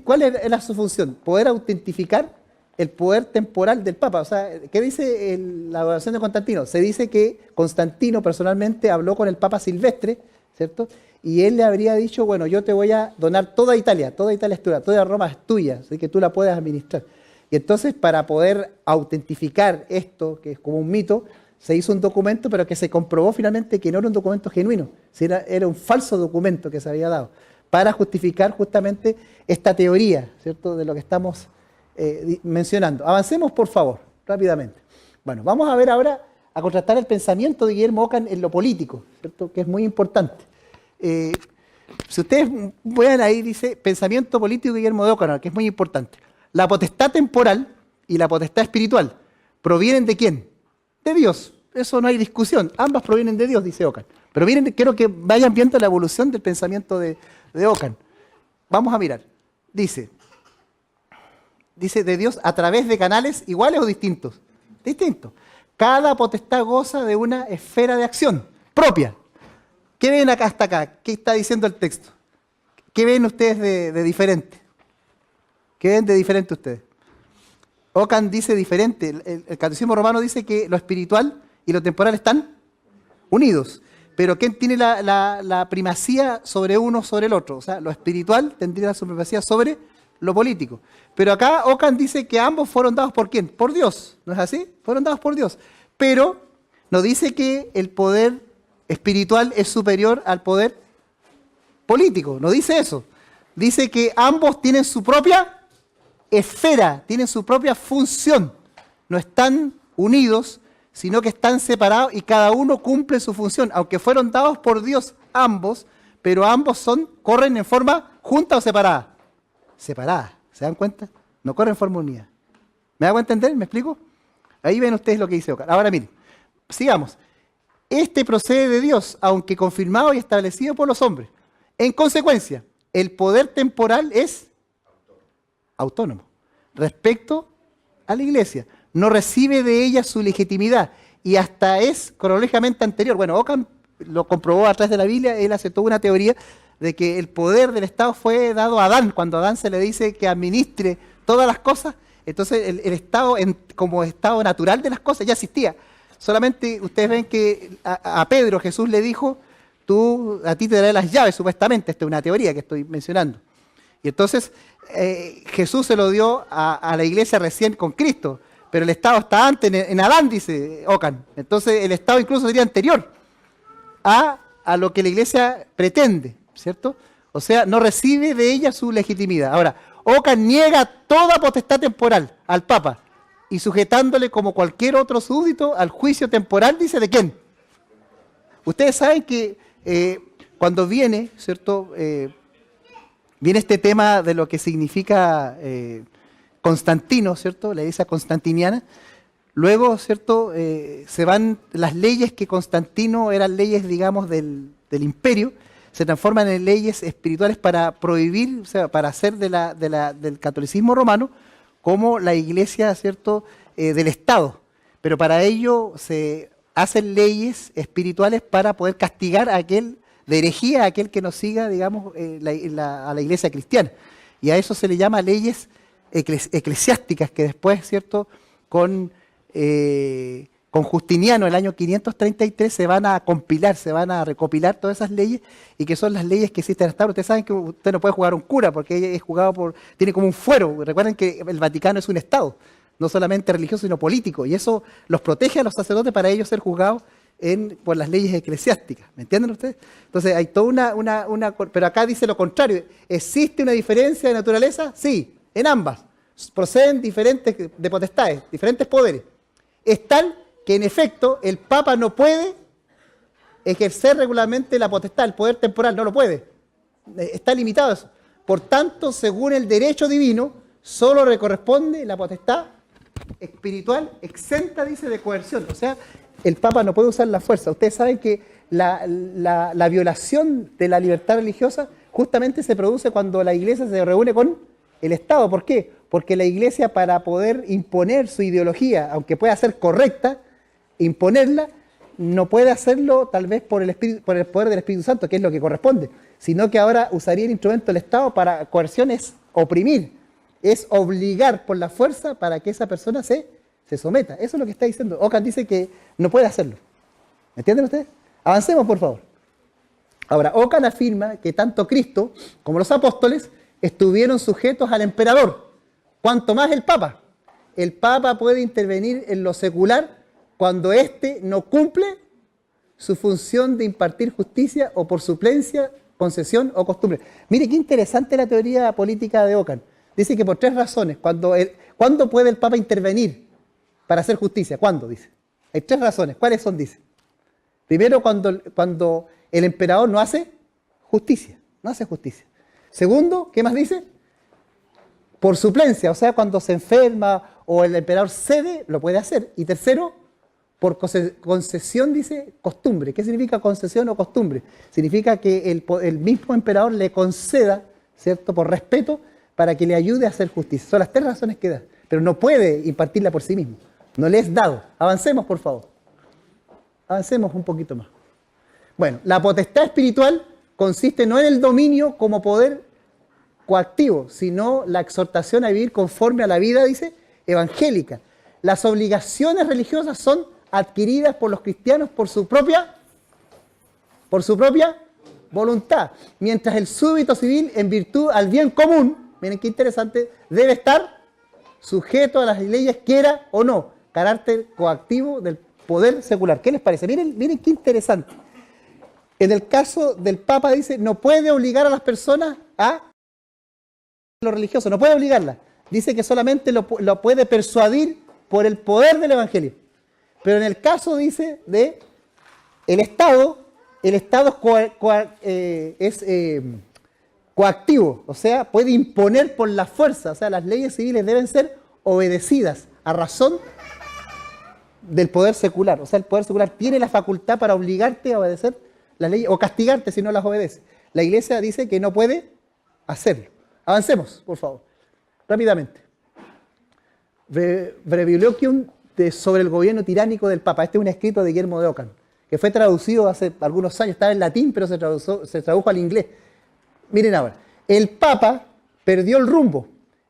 Speaker 2: ¿cuál era su función? Poder autentificar el poder temporal del Papa. O sea, ¿qué dice la donación de Constantino? Se dice que Constantino personalmente habló con el Papa Silvestre, ¿cierto? Y él le habría dicho, bueno, yo te voy a donar toda Italia es tuya, toda Roma es tuya, así que tú la puedes administrar. Y entonces, para poder autentificar esto, que es como un mito, se hizo un documento, pero que se comprobó finalmente que no era un documento genuino, era un falso documento que se había dado, para justificar justamente esta teoría, ¿cierto?, de lo que estamos mencionando. Avancemos, por favor, rápidamente. Bueno, vamos a ver ahora, a contrastar el pensamiento de Guillermo Ockham en lo político, ¿cierto?, que es muy importante. Si ustedes vean ahí, dice, pensamiento político de Guillermo de Ockham, que es muy importante. La potestad temporal y la potestad espiritual provienen ¿de quién? De Dios. Eso no hay discusión. Ambas provienen de Dios, dice Ockham. Pero miren, quiero que vayan viendo la evolución del pensamiento de Ockham. Vamos a mirar. Dice de Dios a través de canales iguales o distintos. Distintos. Cada potestad goza de una esfera de acción propia. ¿Qué ven acá hasta acá? ¿Qué está diciendo el texto? ¿Qué ven ustedes de diferente? ¿Qué ven de diferente ustedes? Ockham dice diferente. El Catecismo Romano dice que lo espiritual y lo temporal están unidos. Pero ¿quién tiene la primacía sobre uno sobre el otro? O sea, lo espiritual tendría la supremacía sobre lo político. Pero acá Ockham dice que ambos fueron dados ¿por quién? Por Dios. ¿No es así? Fueron dados por Dios. Pero no dice que el poder espiritual es superior al poder político. No dice eso. Dice que ambos tienen su propia esfera, tienen su propia función. No están unidos, sino que están separados y cada uno cumple su función. Aunque fueron dados por Dios ambos, pero ambos corren en forma junta o separada. Separada, ¿se dan cuenta? No corren en forma unida. ¿Me hago entender? ¿Me explico? Ahí ven ustedes lo que dice Ockham. Ahora miren, sigamos. Este procede de Dios, aunque confirmado y establecido por los hombres. En consecuencia, el poder temporal es autónomo respecto a la Iglesia. No recibe de ella su legitimidad y hasta es cronológicamente anterior. Bueno, Ockham lo comprobó a través de la Biblia. Él aceptó una teoría de que el poder del Estado fue dado a Adán. Cuando a Adán se le dice que administre todas las cosas, entonces el Estado como estado natural de las cosas ya existía. Solamente ustedes ven que a Pedro Jesús le dijo, a ti te daré las llaves, supuestamente. Esta es una teoría que estoy mencionando. Y entonces Jesús se lo dio a la Iglesia recién con Cristo, pero el Estado está antes, en Adán, dice Ockham. Entonces el Estado incluso sería anterior a lo que la Iglesia pretende, ¿cierto? O sea, no recibe de ella su legitimidad. Ahora, Ockham niega toda potestad temporal al Papa y sujetándole como cualquier otro súbdito al juicio temporal, dice, ¿de quién? Ustedes saben que cuando viene, ¿cierto? Viene este tema de lo que significa Constantino, ¿cierto? La iglesia constantiniana. Luego, ¿cierto? Se van las leyes que Constantino eran leyes, digamos, del imperio, se transforman en leyes espirituales para prohibir, o sea, para hacer del catolicismo romano como la iglesia, ¿cierto? Del Estado. Pero para ello se hacen leyes espirituales para poder castigar a aquel de herejía, a aquel que no siga, digamos, a la iglesia cristiana. Y a eso se le llama leyes eclesiásticas, que después, ¿cierto?, con Justiniano, el año 533, se van a compilar, se van a recopilar todas esas leyes, y que son las leyes que existen hasta ahora. Ustedes saben que usted no puede jugar un cura, porque es jugado tiene como un fuero. Recuerden que el Vaticano es un Estado, no solamente religioso, sino político, y eso los protege a los sacerdotes para ellos ser juzgados por las leyes eclesiásticas. ¿Me entienden ustedes? Entonces hay toda pero acá dice lo contrario. ¿Existe una diferencia de naturaleza? Sí, en ambas. Proceden diferentes de potestades, diferentes poderes. Es tal que en efecto el Papa no puede ejercer regularmente la potestad, el poder temporal, no lo puede. Está limitado eso. Por tanto, según el derecho divino, solo le corresponde la potestad espiritual exenta, dice, de coerción. O sea, el Papa no puede usar la fuerza. Ustedes saben que la violación de la libertad religiosa justamente se produce cuando la Iglesia se reúne con el Estado. ¿Por qué? Porque la Iglesia, para poder imponer su ideología, aunque pueda ser correcta, imponerla, no puede hacerlo tal vez por el poder del Espíritu Santo, que es lo que corresponde, sino que ahora usaría el instrumento del Estado para coerción, es oprimir, es obligar por la fuerza para que esa persona se someta. Eso es lo que está diciendo. Ockham dice que no puede hacerlo. ¿Me entienden ustedes? Avancemos, por favor. Ahora, Ockham afirma que tanto Cristo como los apóstoles estuvieron sujetos al emperador, cuanto más el Papa. El Papa puede intervenir en lo secular cuando éste no cumple su función de impartir justicia o por suplencia, concesión o costumbre. Mire qué interesante la teoría política de Ockham. Dice que por 3 razones. ¿Cuándo puede el Papa intervenir para hacer justicia? ¿Cuándo? Dice. Hay 3 razones. ¿Cuáles son? Dice. Primero, cuando el emperador no hace justicia. No hace justicia. Segundo, ¿qué más dice? Por suplencia, o sea, cuando se enferma o el emperador cede, lo puede hacer. Y tercero, por concesión, dice, costumbre. ¿Qué significa concesión o costumbre? Significa que el mismo emperador le conceda, ¿cierto?, por respeto, para que le ayude a hacer justicia. Son las 3 razones que da, pero no puede impartirla por sí mismo. No le es dado. Avancemos, por favor. Avancemos un poquito más. Bueno, la potestad espiritual consiste no en el dominio como poder coactivo, sino la exhortación a vivir conforme a la vida, dice, evangélica. Las obligaciones religiosas son adquiridas por los cristianos por su propia voluntad, mientras el súbdito civil, en virtud al bien común, miren qué interesante, debe estar sujeto a las leyes, quiera o no, carácter coactivo del poder secular. ¿Qué les parece? Miren qué interesante. En el caso del Papa dice, no puede obligar a las personas a lo religioso, no puede obligarlas. Dice que solamente lo puede persuadir por el poder del Evangelio. Pero en el caso, dice, de el Estado es coactivo, o sea, puede imponer por la fuerza, o sea, las leyes civiles deben ser obedecidas a razón del poder secular. O sea, el poder secular tiene la facultad para obligarte a obedecer las leyes o castigarte si no las obedeces. La Iglesia dice que no puede hacerlo. Avancemos, por favor, rápidamente. Brevioloquium sobre el gobierno tiránico del Papa. Este es un escrito de Guillermo de Ockham, que fue traducido hace algunos años, estaba en latín, pero se tradujo al inglés. Miren ahora, el Papa perdió el rumbo.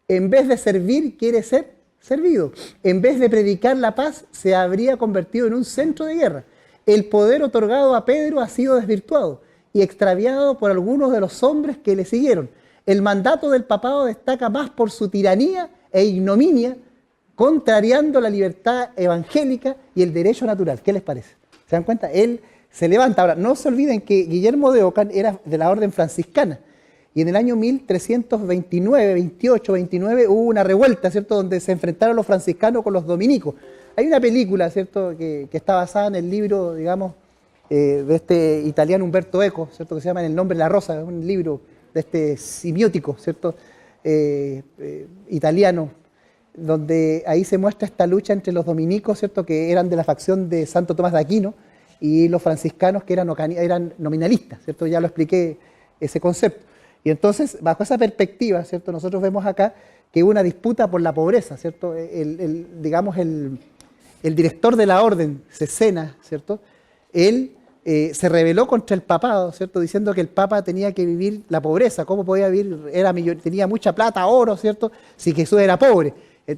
Speaker 2: En vez de servir, quiere ser servido. En vez de predicar la paz, se habría convertido en un centro de guerra. El poder otorgado a Pedro ha sido desvirtuado y extraviado por algunos de los hombres que le siguieron. El mandato del papado destaca más por su tiranía e ignominia, contrariando la libertad evangélica y el derecho natural. ¿Qué les parece? ¿Se dan cuenta? Él se levanta. Ahora, no se olviden que Guillermo de Ockham era de la orden franciscana. Y en el año 1329, hubo una revuelta, ¿cierto?, donde se enfrentaron los franciscanos con los dominicos. Hay una película, ¿cierto?, que está basada en el libro, digamos, de este italiano Umberto Eco, ¿cierto?, que se llama En el nombre de la rosa, es un libro de este simiótico, ¿cierto?, italiano, donde ahí se muestra esta lucha entre los dominicos, ¿cierto?, que eran de la facción de Santo Tomás de Aquino, y los franciscanos que eran nominalistas, ¿cierto? Ya lo expliqué ese concepto. Y entonces, bajo esa perspectiva, ¿cierto?, nosotros vemos acá que hubo una disputa por la pobreza, ¿cierto? Digamos, el director de la orden, Cesena, ¿cierto?, él se rebeló contra el papado, ¿cierto?, diciendo que el papa tenía que vivir la pobreza. ¿Cómo podía vivir? Tenía mucha plata, oro, ¿cierto?, si Jesús era pobre.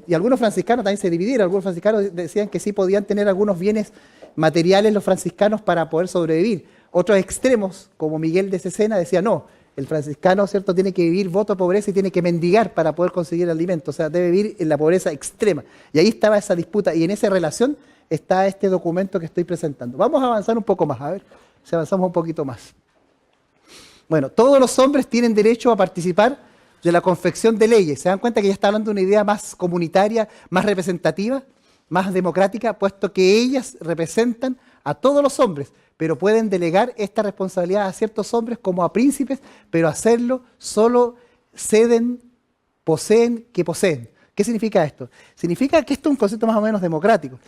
Speaker 2: Y algunos franciscanos también se dividieron. Algunos franciscanos decían que sí podían tener algunos bienes materiales los franciscanos para poder sobrevivir. Otros extremos, como Miguel de Cesena, decían no, el franciscano, ¿cierto?, tiene que vivir voto de pobreza y tiene que mendigar para poder conseguir alimento, o sea, debe vivir en la pobreza extrema. Y ahí estaba esa disputa, y en esa relación está este documento que estoy presentando. Vamos a avanzar un poco más, a ver si avanzamos un poquito más. Bueno, todos los hombres tienen derecho a participar de la confección de leyes. ¿Se dan cuenta que ya está hablando de una idea más comunitaria, más representativa, más democrática, puesto que ellas representan a todos los hombres, pero pueden delegar esta responsabilidad a ciertos hombres como a príncipes, pero hacerlo solo ceden, poseen, que poseen. ¿Qué significa esto? Significa que esto es un concepto más o menos democrático.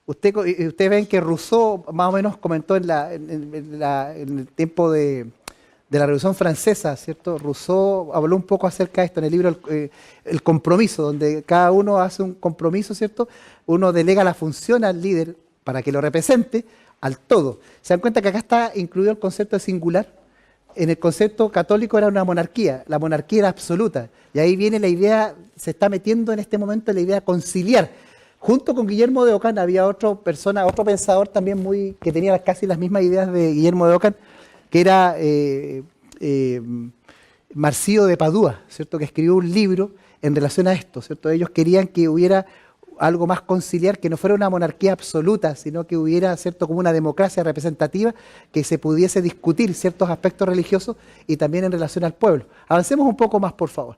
Speaker 2: Ustedes ven que Rousseau más o menos comentó en el tiempo de la Revolución Francesa, ¿cierto? Rousseau habló un poco acerca de esto en el libro El Compromiso, donde cada uno hace un compromiso, ¿cierto? Uno delega la función al líder para que lo represente al todo. ¿Se dan cuenta que acá está incluido el concepto de singular? En el concepto católico era una monarquía, la monarquía era absoluta, y ahí viene la idea, se está metiendo en este momento la idea conciliar. Junto con Guillermo de Ockham había otro pensador también que tenía casi las mismas ideas de Guillermo de Ockham, que era Marsilio de Padua, ¿cierto?, que escribió un libro en relación a esto, ¿cierto? Ellos querían que hubiera algo más conciliar, que no fuera una monarquía absoluta, sino que hubiera, ¿cierto?, como una democracia representativa, que se pudiese discutir ciertos aspectos religiosos y también en relación al pueblo. Avancemos un poco más, por favor.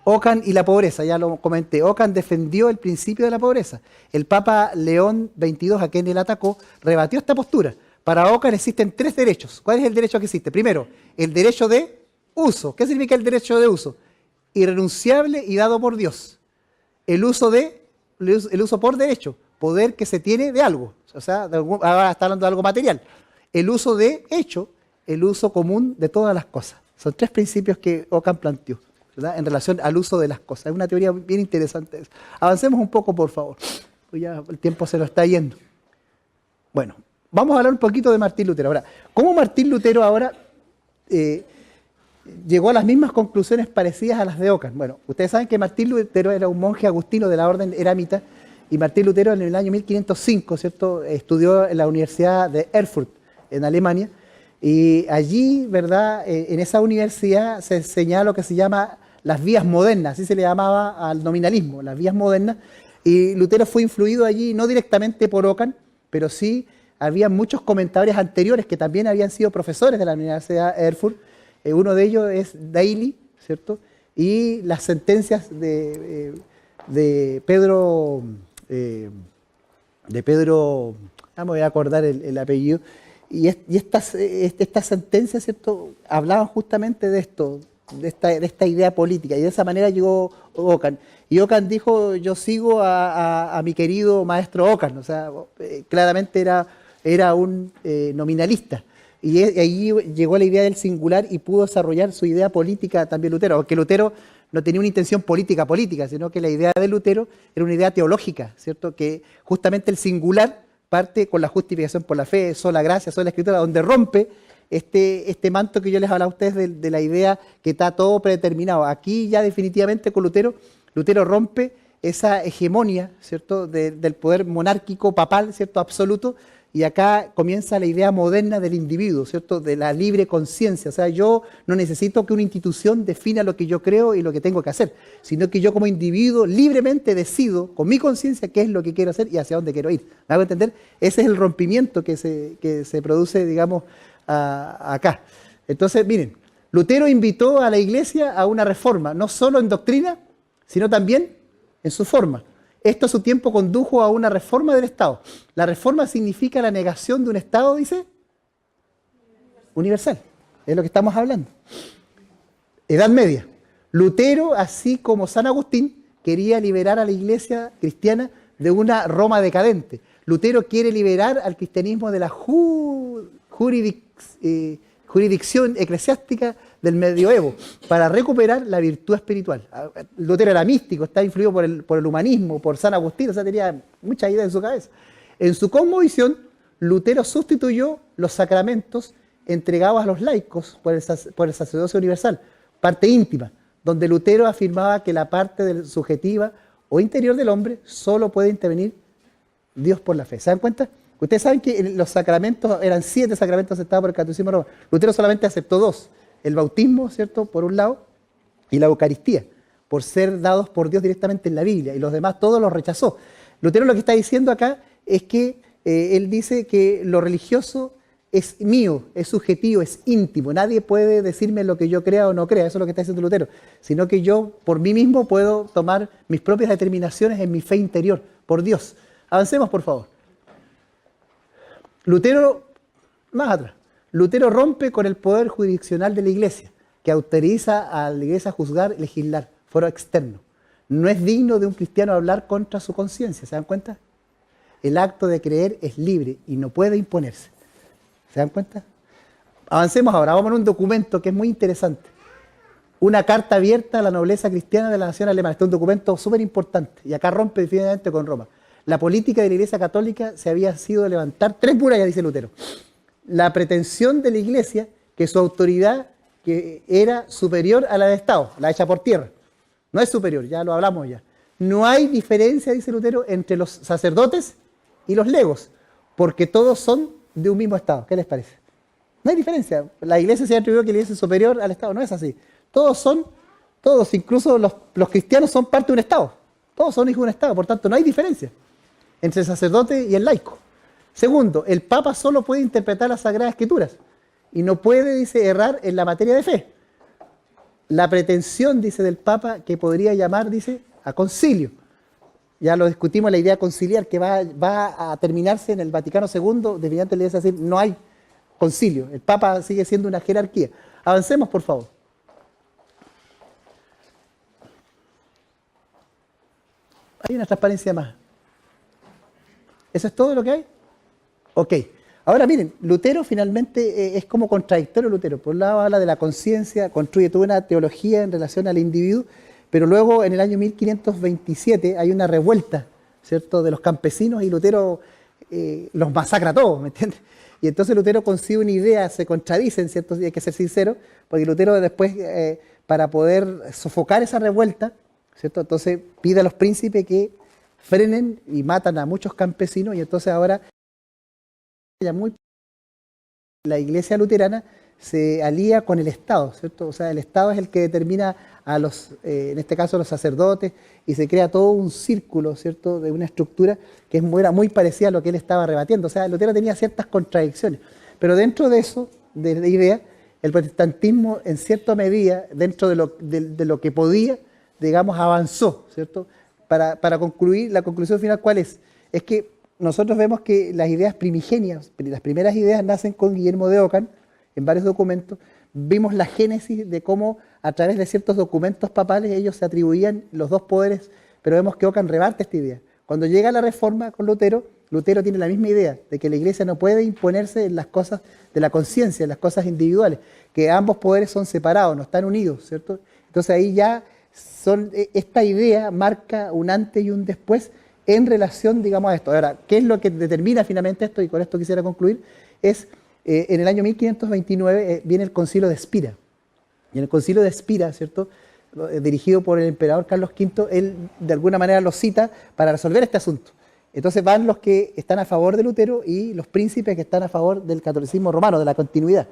Speaker 2: Ockham y la pobreza, ya lo comenté. Ockham defendió el principio de la pobreza. El Papa León XXII, a quien él atacó, rebatió esta postura. Para Ockham existen tres derechos. ¿Cuál es el derecho que existe? Primero, el derecho de uso. ¿Qué significa el derecho de uso? Irrenunciable y dado por Dios. El uso por derecho, poder que se tiene de algo. O sea, ahora está hablando de algo material. El uso de hecho, el uso común de todas las cosas. Son tres principios que Ockham planteó, ¿verdad?, en relación al uso de las cosas. Es una teoría bien interesante. Avancemos un poco, por favor. Pues ya el tiempo se nos está yendo. Bueno, vamos a hablar un poquito de Martín Lutero. Ahora, ¿cómo Martín Lutero ahora llegó a las mismas conclusiones parecidas a las de Ockham? Bueno, ustedes saben que Martín Lutero era un monje agustino de la orden eramita, y Martín Lutero en el año 1505, ¿cierto?, estudió en la Universidad de Erfurt, en Alemania, y allí, ¿verdad?, en esa universidad se enseñaba lo que se llama las vías modernas, así se le llamaba al nominalismo, las vías modernas, y Lutero fue influido allí no directamente por Ockham, pero sí había muchos comentadores anteriores que también habían sido profesores de la Universidad de Erfurt. Uno de ellos es Daily, ¿cierto? Y las sentencias de Pedro, me voy a acordar el apellido, y estas sentencias, ¿cierto?, hablaban justamente de esto, de esta idea política, y de esa manera llegó Ockham. Y Ockham dijo: yo sigo a mi querido maestro Ockham, o sea, claramente era un nominalista. Y ahí llegó la idea del singular y pudo desarrollar su idea política también Lutero, aunque Lutero no tenía una intención política, sino que la idea de Lutero era una idea teológica, ¿cierto?, que justamente el singular parte con la justificación por la fe, sola gracia, sola escritura, donde rompe este manto que yo les hablaba a ustedes de la idea que está todo predeterminado. Aquí ya definitivamente con Lutero rompe esa hegemonía, ¿cierto?, del poder monárquico papal, ¿cierto?, absoluto, y acá comienza la idea moderna del individuo, ¿cierto?, de la libre conciencia. O sea, yo no necesito que una institución defina lo que yo creo y lo que tengo que hacer, sino que yo como individuo libremente decido con mi conciencia qué es lo que quiero hacer y hacia dónde quiero ir. ¿Me hago entender? Ese es el rompimiento que se produce, digamos, acá. Entonces, miren, Lutero invitó a la Iglesia a una reforma, no solo en doctrina, sino también en su forma. Esto a su tiempo condujo a una reforma del Estado. La reforma significa la negación de un Estado, dice, universal. Es lo que estamos hablando. Edad Media. Lutero, así como San Agustín, quería liberar a la Iglesia cristiana de una Roma decadente. Lutero quiere liberar al cristianismo de la jurisdicción eclesiástica del medioevo para recuperar la virtud espiritual. Lutero era místico, está influido por el humanismo, por San Agustín, o sea, tenía muchas ideas en su cabeza. En su cosmovisión, Lutero sustituyó los sacramentos entregados a los laicos por el sacerdocio universal, parte íntima, donde Lutero afirmaba que la parte subjetiva o interior del hombre solo puede intervenir Dios por la fe. ¿Se dan cuenta? Ustedes saben que los sacramentos, eran 7 sacramentos aceptados por el Catecismo Romano. Lutero solamente aceptó 2, el bautismo, ¿cierto?, por un lado, y la Eucaristía, por ser dados por Dios directamente en la Biblia, y los demás todos los rechazó. Lutero lo que está diciendo acá es que él dice que lo religioso es mío, es subjetivo, es íntimo. Nadie puede decirme lo que yo crea o no crea, eso es lo que está diciendo Lutero, sino que yo por mí mismo puedo tomar mis propias determinaciones en mi fe interior, por Dios. Avancemos, por favor. Lutero, más atrás, Lutero rompe con el poder jurisdiccional de la Iglesia, que autoriza a la Iglesia a juzgar, legislar, foro externo. No es digno de un cristiano hablar contra su conciencia, ¿se dan cuenta? El acto de creer es libre y no puede imponerse. ¿Se dan cuenta? Avancemos ahora, vamos a un documento que es muy interesante. Una carta abierta a la nobleza cristiana de la nación alemana. Este es un documento súper importante y acá rompe definitivamente con Roma. La política de la Iglesia Católica se había sido levantar 3 murallas, dice Lutero. La pretensión de la Iglesia que su autoridad que era superior a la del Estado, la hecha por tierra. No es superior, ya lo hablamos ya. No hay diferencia, dice Lutero, entre los sacerdotes y los legos, porque todos son de un mismo Estado. ¿Qué les parece? No hay diferencia. La Iglesia se ha atribuido que la Iglesia es superior al Estado. No es así. Todos, incluso los cristianos son parte de un Estado. Todos son hijos de un Estado, por tanto no hay diferencia entre el sacerdote y el laico. Segundo, el Papa solo puede interpretar las Sagradas Escrituras y no puede, dice, errar en la materia de fe. La pretensión, dice, del Papa, que podría llamar, dice, a concilio. Ya lo discutimos, la idea conciliar que va a terminarse en el Vaticano II, definitivamente le dice decir, no hay concilio. El Papa sigue siendo una jerarquía. Avancemos, por favor. Hay una transparencia más. ¿Eso es todo lo que hay? Ok. Ahora miren, Lutero finalmente es como contradictorio Lutero. Por un lado habla de la conciencia, construye toda una teología en relación al individuo, pero luego en el año 1527 hay una revuelta, ¿cierto?, de los campesinos y Lutero los masacra a todos, ¿me entiendes? Y entonces Lutero consigue una idea, se contradicen, ¿cierto? Y hay que ser sincero, porque Lutero después, para poder sofocar esa revuelta, ¿cierto?, entonces pide a los príncipes que frenen y matan a muchos campesinos y entonces ahora la iglesia luterana se alía con el Estado, ¿cierto? O sea, el Estado es el que determina a los, en este caso, los sacerdotes, y se crea todo un círculo, ¿cierto?, de una estructura que era muy parecida a lo que él estaba rebatiendo. O sea, Lutero tenía ciertas contradicciones, pero dentro de eso, de la idea, el protestantismo, en cierta medida, dentro de lo que podía, digamos, avanzó, ¿cierto? Para concluir, la conclusión final, ¿cuál es? Es que nosotros vemos que las ideas primigenias, las primeras ideas nacen con Guillermo de Ockham, en varios documentos. Vimos la génesis de cómo a través de ciertos documentos papales ellos se atribuían los dos poderes, pero vemos que Ockham rebate esta idea. Cuando llega la Reforma con Lutero, Lutero tiene la misma idea, de que la Iglesia no puede imponerse en las cosas de la conciencia, en las cosas individuales, que ambos poderes son separados, no están unidos, ¿cierto? Entonces ahí ya esta idea marca un antes y un después en relación, digamos, a esto. Ahora, ¿qué es lo que determina finalmente esto? Y con esto quisiera concluir, es en el año 1529 viene el Concilio de Espira. Y en el Concilio de Espira, ¿cierto?, dirigido por el emperador Carlos V, él de alguna manera lo cita para resolver este asunto. Entonces van los que están a favor de Lutero y los príncipes que están a favor del catolicismo romano, de la continuidad.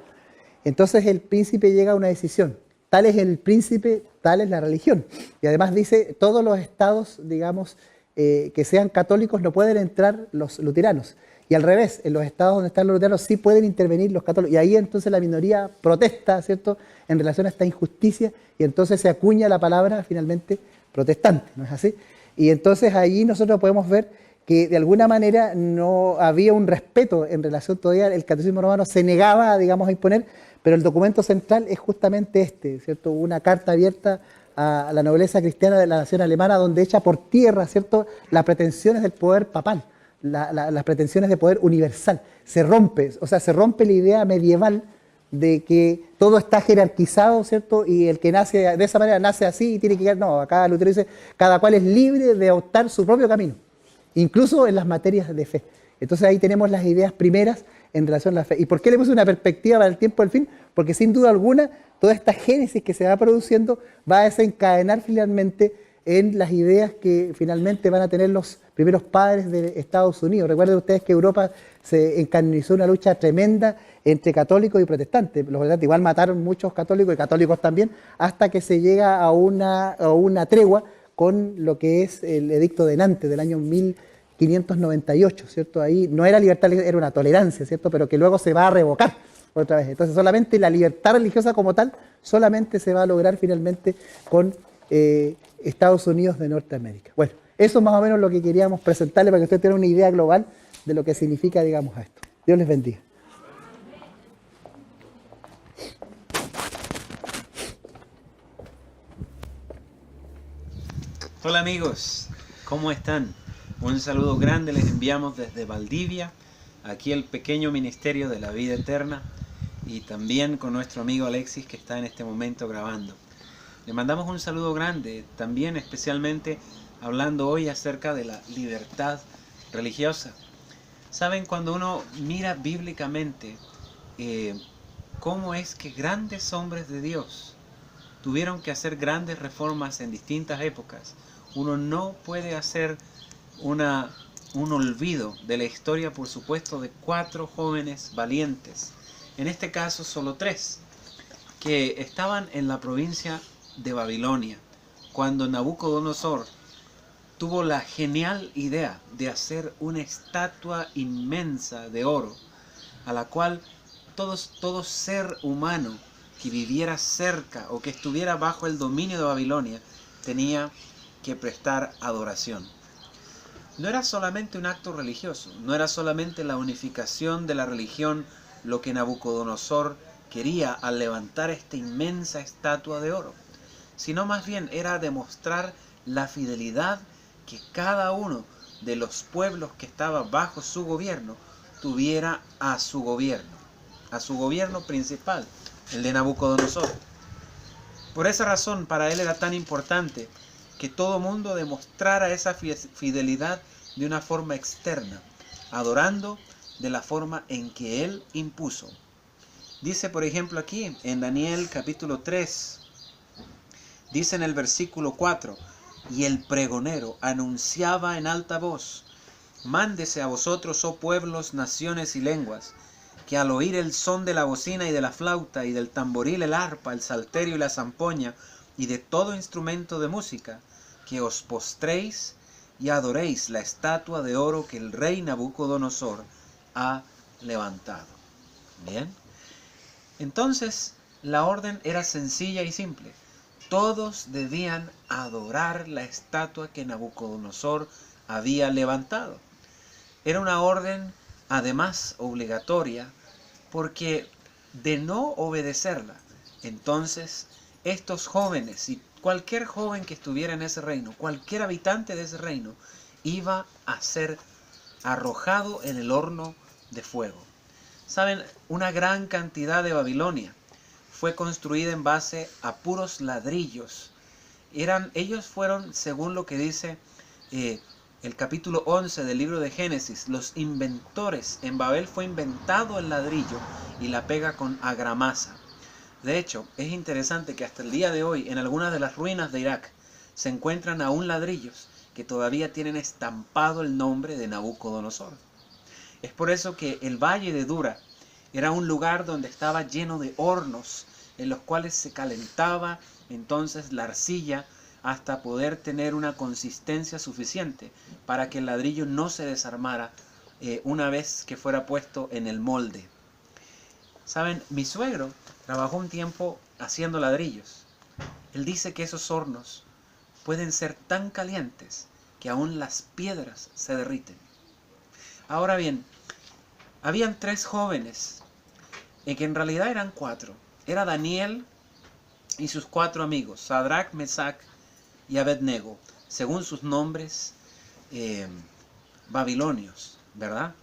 Speaker 2: Entonces el príncipe llega a una decisión. Tal es el príncipe, tal es la religión. Y además dice, todos los estados, digamos, que sean católicos no pueden entrar los luteranos. Y al revés, en los estados donde están los luteranos sí pueden intervenir los católicos. Y ahí entonces la minoría protesta, ¿cierto?, en relación a esta injusticia, y entonces se acuña la palabra finalmente protestante, ¿no es así? Y entonces ahí nosotros podemos ver que de alguna manera no había un respeto en relación, todavía el catecismo romano se negaba, digamos, a imponer, pero el documento central es justamente este, ¿cierto?, una carta abierta a la nobleza cristiana de la nación alemana, donde echa por tierra, ¿cierto?, las pretensiones del poder papal, las pretensiones de poder universal. Se rompe la idea medieval de que todo está jerarquizado, ¿cierto?, y el que nace de esa manera nace así y tiene que ir. No, acá Lutero dice, cada cual es libre de optar su propio camino, incluso en las materias de fe. Entonces ahí tenemos las ideas primeras en relación a la fe. ¿Y por qué le puse una perspectiva para el tiempo del fin? Porque sin duda alguna, toda esta génesis que se va produciendo va a desencadenar finalmente en las ideas que finalmente van a tener los primeros padres de Estados Unidos. Recuerden ustedes que Europa se encarnizó una lucha tremenda entre católicos y protestantes. Los protestantes igual mataron muchos católicos y católicos también, hasta que se llega a una tregua con lo que es el Edicto de Nantes del año 1598, ¿cierto? Ahí no era libertad, era una tolerancia, ¿cierto? Pero que luego se va a revocar otra vez. Entonces solamente la libertad religiosa como tal, solamente se va a lograr finalmente con Estados Unidos de Norteamérica. Bueno, eso es más o menos lo que queríamos presentarle para que ustedes tengan una idea global de lo que significa, digamos, esto. Dios les bendiga.
Speaker 3: Hola amigos, ¿cómo están? Un saludo grande les enviamos desde Valdivia, aquí el pequeño ministerio de la vida eterna, y también con nuestro amigo Alexis que está en este momento grabando. Le mandamos un saludo grande, también especialmente hablando hoy acerca de la libertad religiosa. Saben, cuando uno mira bíblicamente cómo es que grandes hombres de Dios tuvieron que hacer grandes reformas en distintas épocas, uno no puede hacer un olvido de la historia, por supuesto, de 4 jóvenes valientes, en este caso solo 3, que estaban en la provincia de Babilonia, cuando Nabucodonosor tuvo la genial idea de hacer una estatua inmensa de oro, a la cual todo ser humano que viviera cerca o que estuviera bajo el dominio de Babilonia tenía que prestar adoración. No era solamente un acto religioso, no era solamente la unificación de la religión lo que Nabucodonosor quería al levantar esta inmensa estatua de oro, sino más bien era demostrar la fidelidad que cada uno de los pueblos que estaba bajo su gobierno tuviera a su gobierno principal, el de Nabucodonosor. Por esa razón, para él era tan importante que todo mundo demostrara esa fidelidad de una forma externa, adorando de la forma en que él impuso. Dice, por ejemplo, aquí en Daniel capítulo 3, dice en el versículo 4, y el pregonero anunciaba en alta voz, mándese a vosotros, oh pueblos, naciones y lenguas, que al oír el son de la bocina y de la flauta y del tamboril, el arpa, el salterio y la zampoña y de todo instrumento de música, que os postréis y adoréis la estatua de oro que el rey Nabucodonosor ha levantado. Bien, entonces la orden era sencilla y simple. Todos debían adorar la estatua que Nabucodonosor había levantado. Era una orden además obligatoria, porque de no obedecerla, entonces estos jóvenes y cualquier joven que estuviera en ese reino, cualquier habitante de ese reino, iba a ser arrojado en el horno de fuego. Saben, una gran cantidad de Babilonia fue construida en base a puros ladrillos. Ellos fueron, según lo que dice el capítulo 11 del libro de Génesis, los inventores. En Babel fue inventado el ladrillo y la pega con argamasa. De hecho, es interesante que hasta el día de hoy, en algunas de las ruinas de Irak, se encuentran aún ladrillos que todavía tienen estampado el nombre de Nabucodonosor. Es por eso que el valle de Dura era un lugar donde estaba lleno de hornos, en los cuales se calentaba entonces la arcilla hasta poder tener una consistencia suficiente para que el ladrillo no se desarmara una vez que fuera puesto en el molde. Saben, mi suegro trabajó un tiempo haciendo ladrillos. Él dice que esos hornos pueden ser tan calientes que aún las piedras se derriten. Ahora bien, habían 3 jóvenes, que en realidad eran 4. Era Daniel y sus 4 amigos, Sadrach, Mesach y Abednego, según sus nombres babilonios, ¿verdad?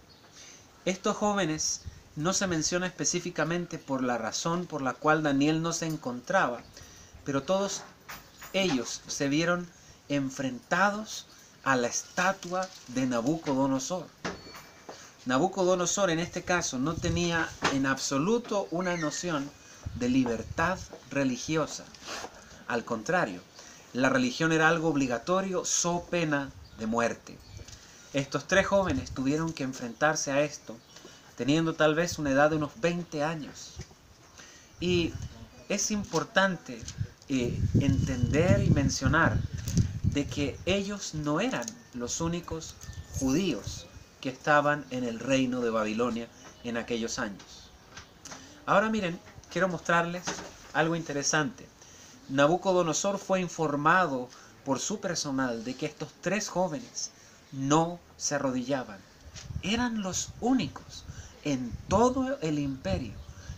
Speaker 3: Estos jóvenes no se menciona específicamente por la razón por la cual Daniel no se encontraba, pero todos ellos se vieron enfrentados a la estatua de Nabucodonosor. Nabucodonosor en este caso no tenía en absoluto una noción de libertad religiosa. Al contrario, la religión era algo obligatorio, so pena de muerte. Estos 3 jóvenes tuvieron que enfrentarse a esto, teniendo tal vez una edad de unos 20 años. Y es importante entender y mencionar de que ellos no eran los únicos judíos que estaban en el reino de Babilonia en aquellos años. Ahora miren, quiero mostrarles algo interesante. Nabucodonosor fue informado por su personal de que estos 3 jóvenes no se arrodillaban. Eran los únicos en todo el imperio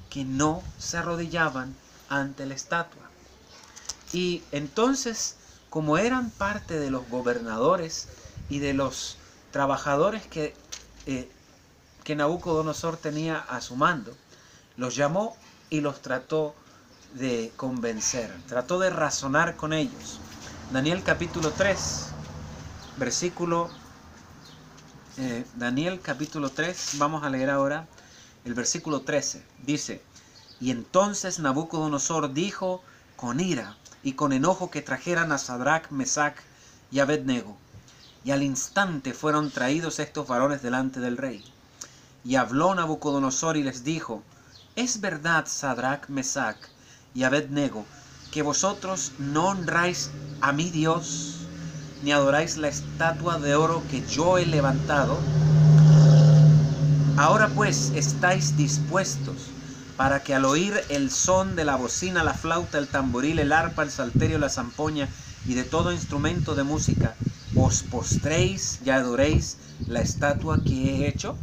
Speaker 3: que no se arrodillaban ante la estatua. Y entonces, como eran parte de los gobernadores y de los trabajadores que Nabucodonosor tenía a su mando, los llamó y los trató de convencer, trató de razonar con ellos. Daniel capítulo 3, Daniel capítulo 3, vamos a leer ahora el versículo 13. Dice: y entonces Nabucodonosor dijo con ira y con enojo que trajeran a Sadrach, Mesach y Abednego. Y al instante fueron traídos estos varones delante del rey. Y habló Nabucodonosor y les dijo: es verdad, Sadrach, Mesach y Abednego, que vosotros no honráis a mi Dios, ni adoráis la estatua de oro que yo he levantado. Ahora pues estáis dispuestos para que al oír el son de la bocina, la flauta, el tamboril, el arpa, el salterio, la zampoña y de todo instrumento de música, os postréis y adoréis la estatua que he hecho.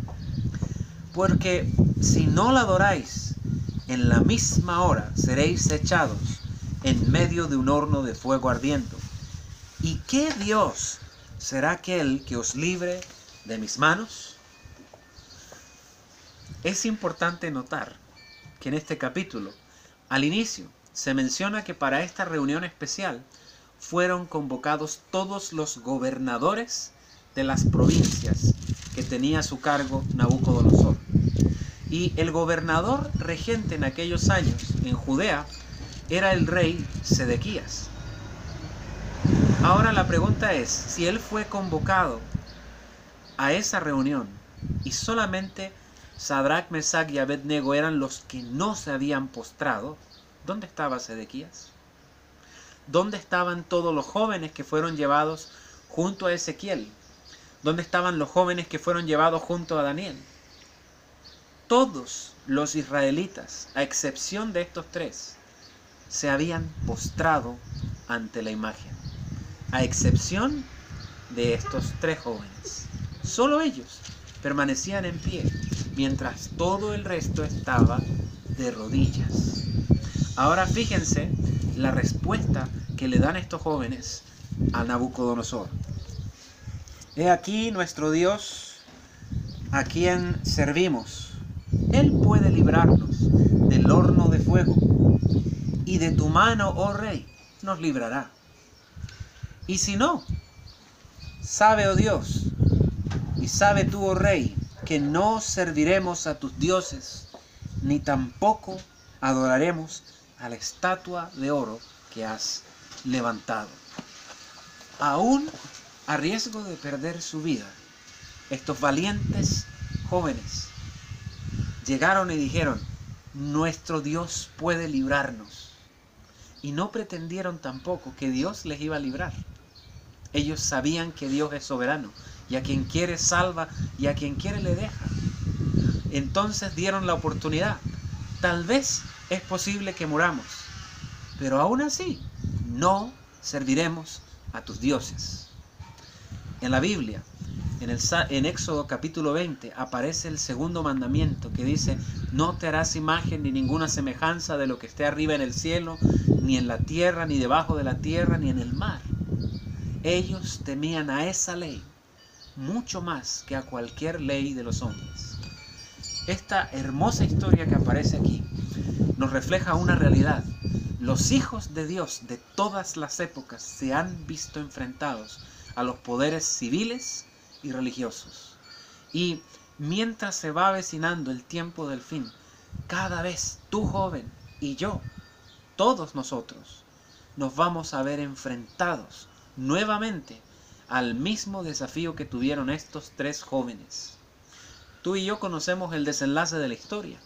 Speaker 3: Porque si no la adoráis, en la misma hora seréis echados en medio de un horno de fuego ardiendo. ¿Y qué Dios será aquel que os libre de mis manos? Es importante notar que en este capítulo, al inicio, se menciona que para esta reunión especial fueron convocados todos los gobernadores de las provincias que tenía a su cargo Nabucodonosor. Y el gobernador regente en aquellos años en Judea era el rey Sedequías. Ahora la pregunta es, si él fue convocado a esa reunión y solamente Sadrach, Mesach y Abednego eran los que no se habían postrado, ¿dónde estaba Sedequías? ¿Dónde estaban todos los jóvenes que fueron llevados junto a Ezequiel? ¿Dónde estaban los jóvenes que fueron llevados junto a Daniel? Todos los israelitas, a excepción de estos 3, se habían postrado ante la imagen, a excepción de estos 3 jóvenes. Solo ellos permanecían en pie, mientras todo el resto estaba de rodillas. Ahora fíjense la respuesta que le dan estos jóvenes a Nabucodonosor. He aquí nuestro Dios, a quien servimos. Él puede librarnos del horno de fuego, y de tu mano, oh rey, nos librará. Y si no, sabe, oh Dios, y sabe tú, oh rey, que no serviremos a tus dioses, ni tampoco adoraremos a la estatua de oro que has levantado. Aún a riesgo de perder su vida, estos valientes jóvenes llegaron y dijeron: nuestro Dios puede librarnos. Y no pretendieron tampoco que Dios les iba a librar. Ellos sabían que Dios es soberano, y a quien quiere salva, y a quien quiere le deja. Entonces dieron la oportunidad. Tal vez es posible que muramos, pero aún así no serviremos a tus dioses. En la Biblia, en Éxodo capítulo 20, aparece el segundo mandamiento que dice: no te harás imagen ni ninguna semejanza de lo que esté arriba en el cielo, ni en la tierra, ni debajo de la tierra, ni en el mar. Ellos temían a esa ley mucho más que a cualquier ley de los hombres. Esta hermosa historia que aparece aquí nos refleja una realidad. Los hijos de Dios de todas las épocas se han visto enfrentados a los poderes civiles y religiosos. Y mientras se va avecinando el tiempo del fin, cada vez tú, joven, y yo, todos nosotros, nos vamos a ver enfrentados nuevamente al mismo desafío que tuvieron estos tres jóvenes. Tú y yo conocemos el desenlace de la historia.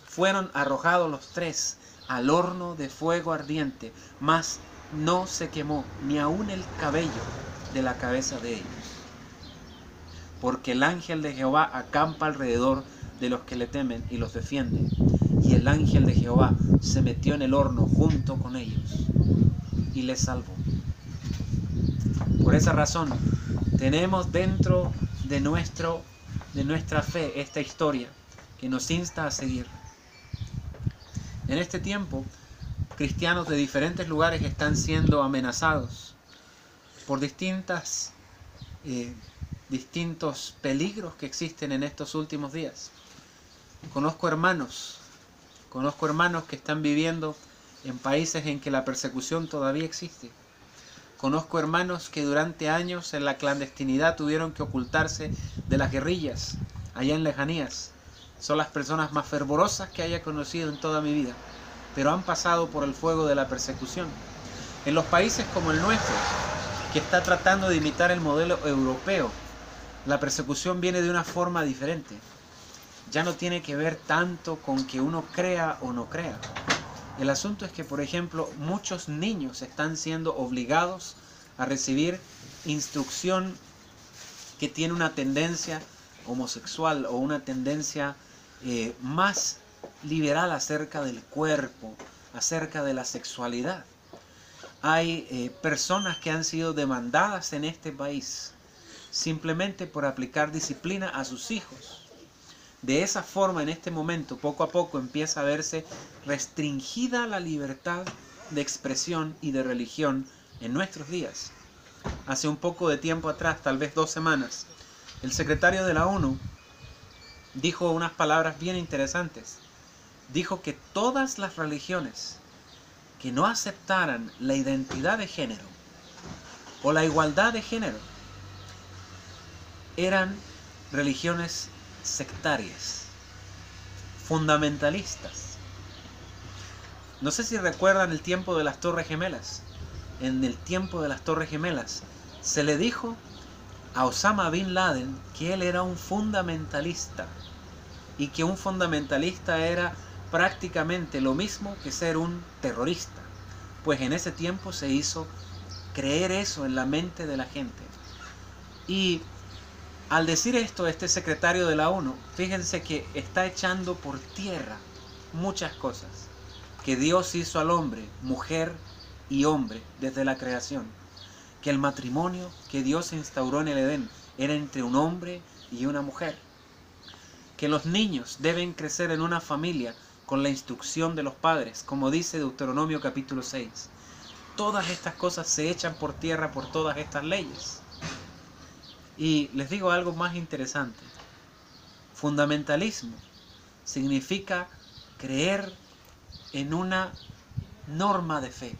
Speaker 3: Fueron arrojados los tres al horno de fuego ardiente, mas no se quemó ni aun el cabello de la cabeza de ellos. Porque el ángel de Jehová acampa alrededor de los que le temen y los defiende. Y el ángel de Jehová se metió en el horno junto con ellos y les salvó. Por esa razón, tenemos dentro de nuestra fe esta historia que nos insta a seguir. En este tiempo, cristianos de diferentes lugares están siendo amenazados por distintos peligros que existen en estos últimos días. Conozco hermanos que están viviendo en países en que la persecución todavía existe. Conozco hermanos que durante años en la clandestinidad tuvieron que ocultarse de las guerrillas allá en lejanías. Son las personas más fervorosas que haya conocido en toda mi vida, pero han pasado por el fuego de la persecución. En los países como el nuestro, que está tratando de imitar el modelo europeo, la persecución viene de una forma diferente. Ya no tiene que ver tanto con que uno crea o no crea. El asunto es que, por ejemplo, muchos niños están siendo obligados a recibir instrucción que tiene una tendencia homosexual o una tendencia más liberal acerca del cuerpo, acerca de la sexualidad. Hay personas que han sido demandadas en este país simplemente por aplicar disciplina a sus hijos. De esa forma, en este momento, poco a poco empieza a verse restringida la libertad de expresión y de religión en nuestros días. Hace un poco de tiempo atrás, tal vez 2 semanas, el secretario de la ONU dijo unas palabras bien interesantes. Dijo que todas las religiones que no aceptaran la identidad de género o la igualdad de género eran religiones sectarias, fundamentalistas. No sé si recuerdan el tiempo de las Torres Gemelas. En el tiempo de las Torres Gemelas se le dijo a Osama Bin Laden que él era un fundamentalista y que un fundamentalista era prácticamente lo mismo que ser un terrorista. Pues en ese tiempo se hizo creer eso en la mente de la gente. Y al decir esto, este secretario de la ONU, fíjense que está echando por tierra muchas cosas que Dios hizo al hombre, mujer y hombre desde la creación. Que el matrimonio que Dios instauró en el Edén era entre un hombre y una mujer. Que los niños deben crecer en una familia con la instrucción de los padres, como dice Deuteronomio capítulo 6. Todas estas cosas se echan por tierra por todas estas leyes. Y les digo algo más interesante. Fundamentalismo significa creer en una norma de fe,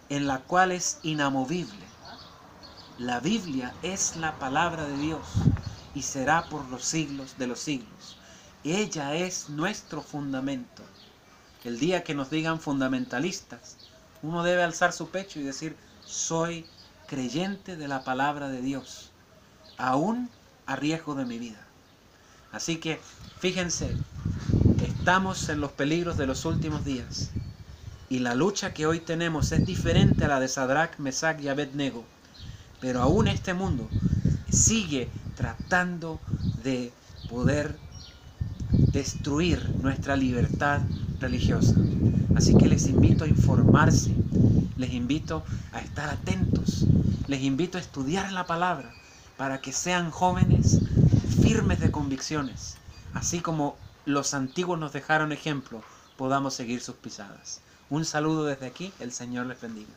Speaker 3: en la cual es inamovible. La Biblia es la palabra de Dios y será por los siglos de los siglos. Ella es nuestro fundamento. El día que nos digan fundamentalistas, uno debe alzar su pecho y decir: soy creyente de la palabra de Dios, aún a riesgo de mi vida. Así que, fíjense, estamos en los peligros de los últimos días. Y la lucha que hoy tenemos es diferente a la de Sadrach, Mesach y Abednego. Pero aún este mundo sigue tratando de poder destruir nuestra libertad religiosa. Así que les invito a informarse, les invito a estar atentos, les invito a estudiar la palabra para que sean jóvenes firmes de convicciones. Así como los antiguos nos dejaron ejemplo, podamos seguir sus pisadas. Un saludo desde aquí, el Señor les bendiga.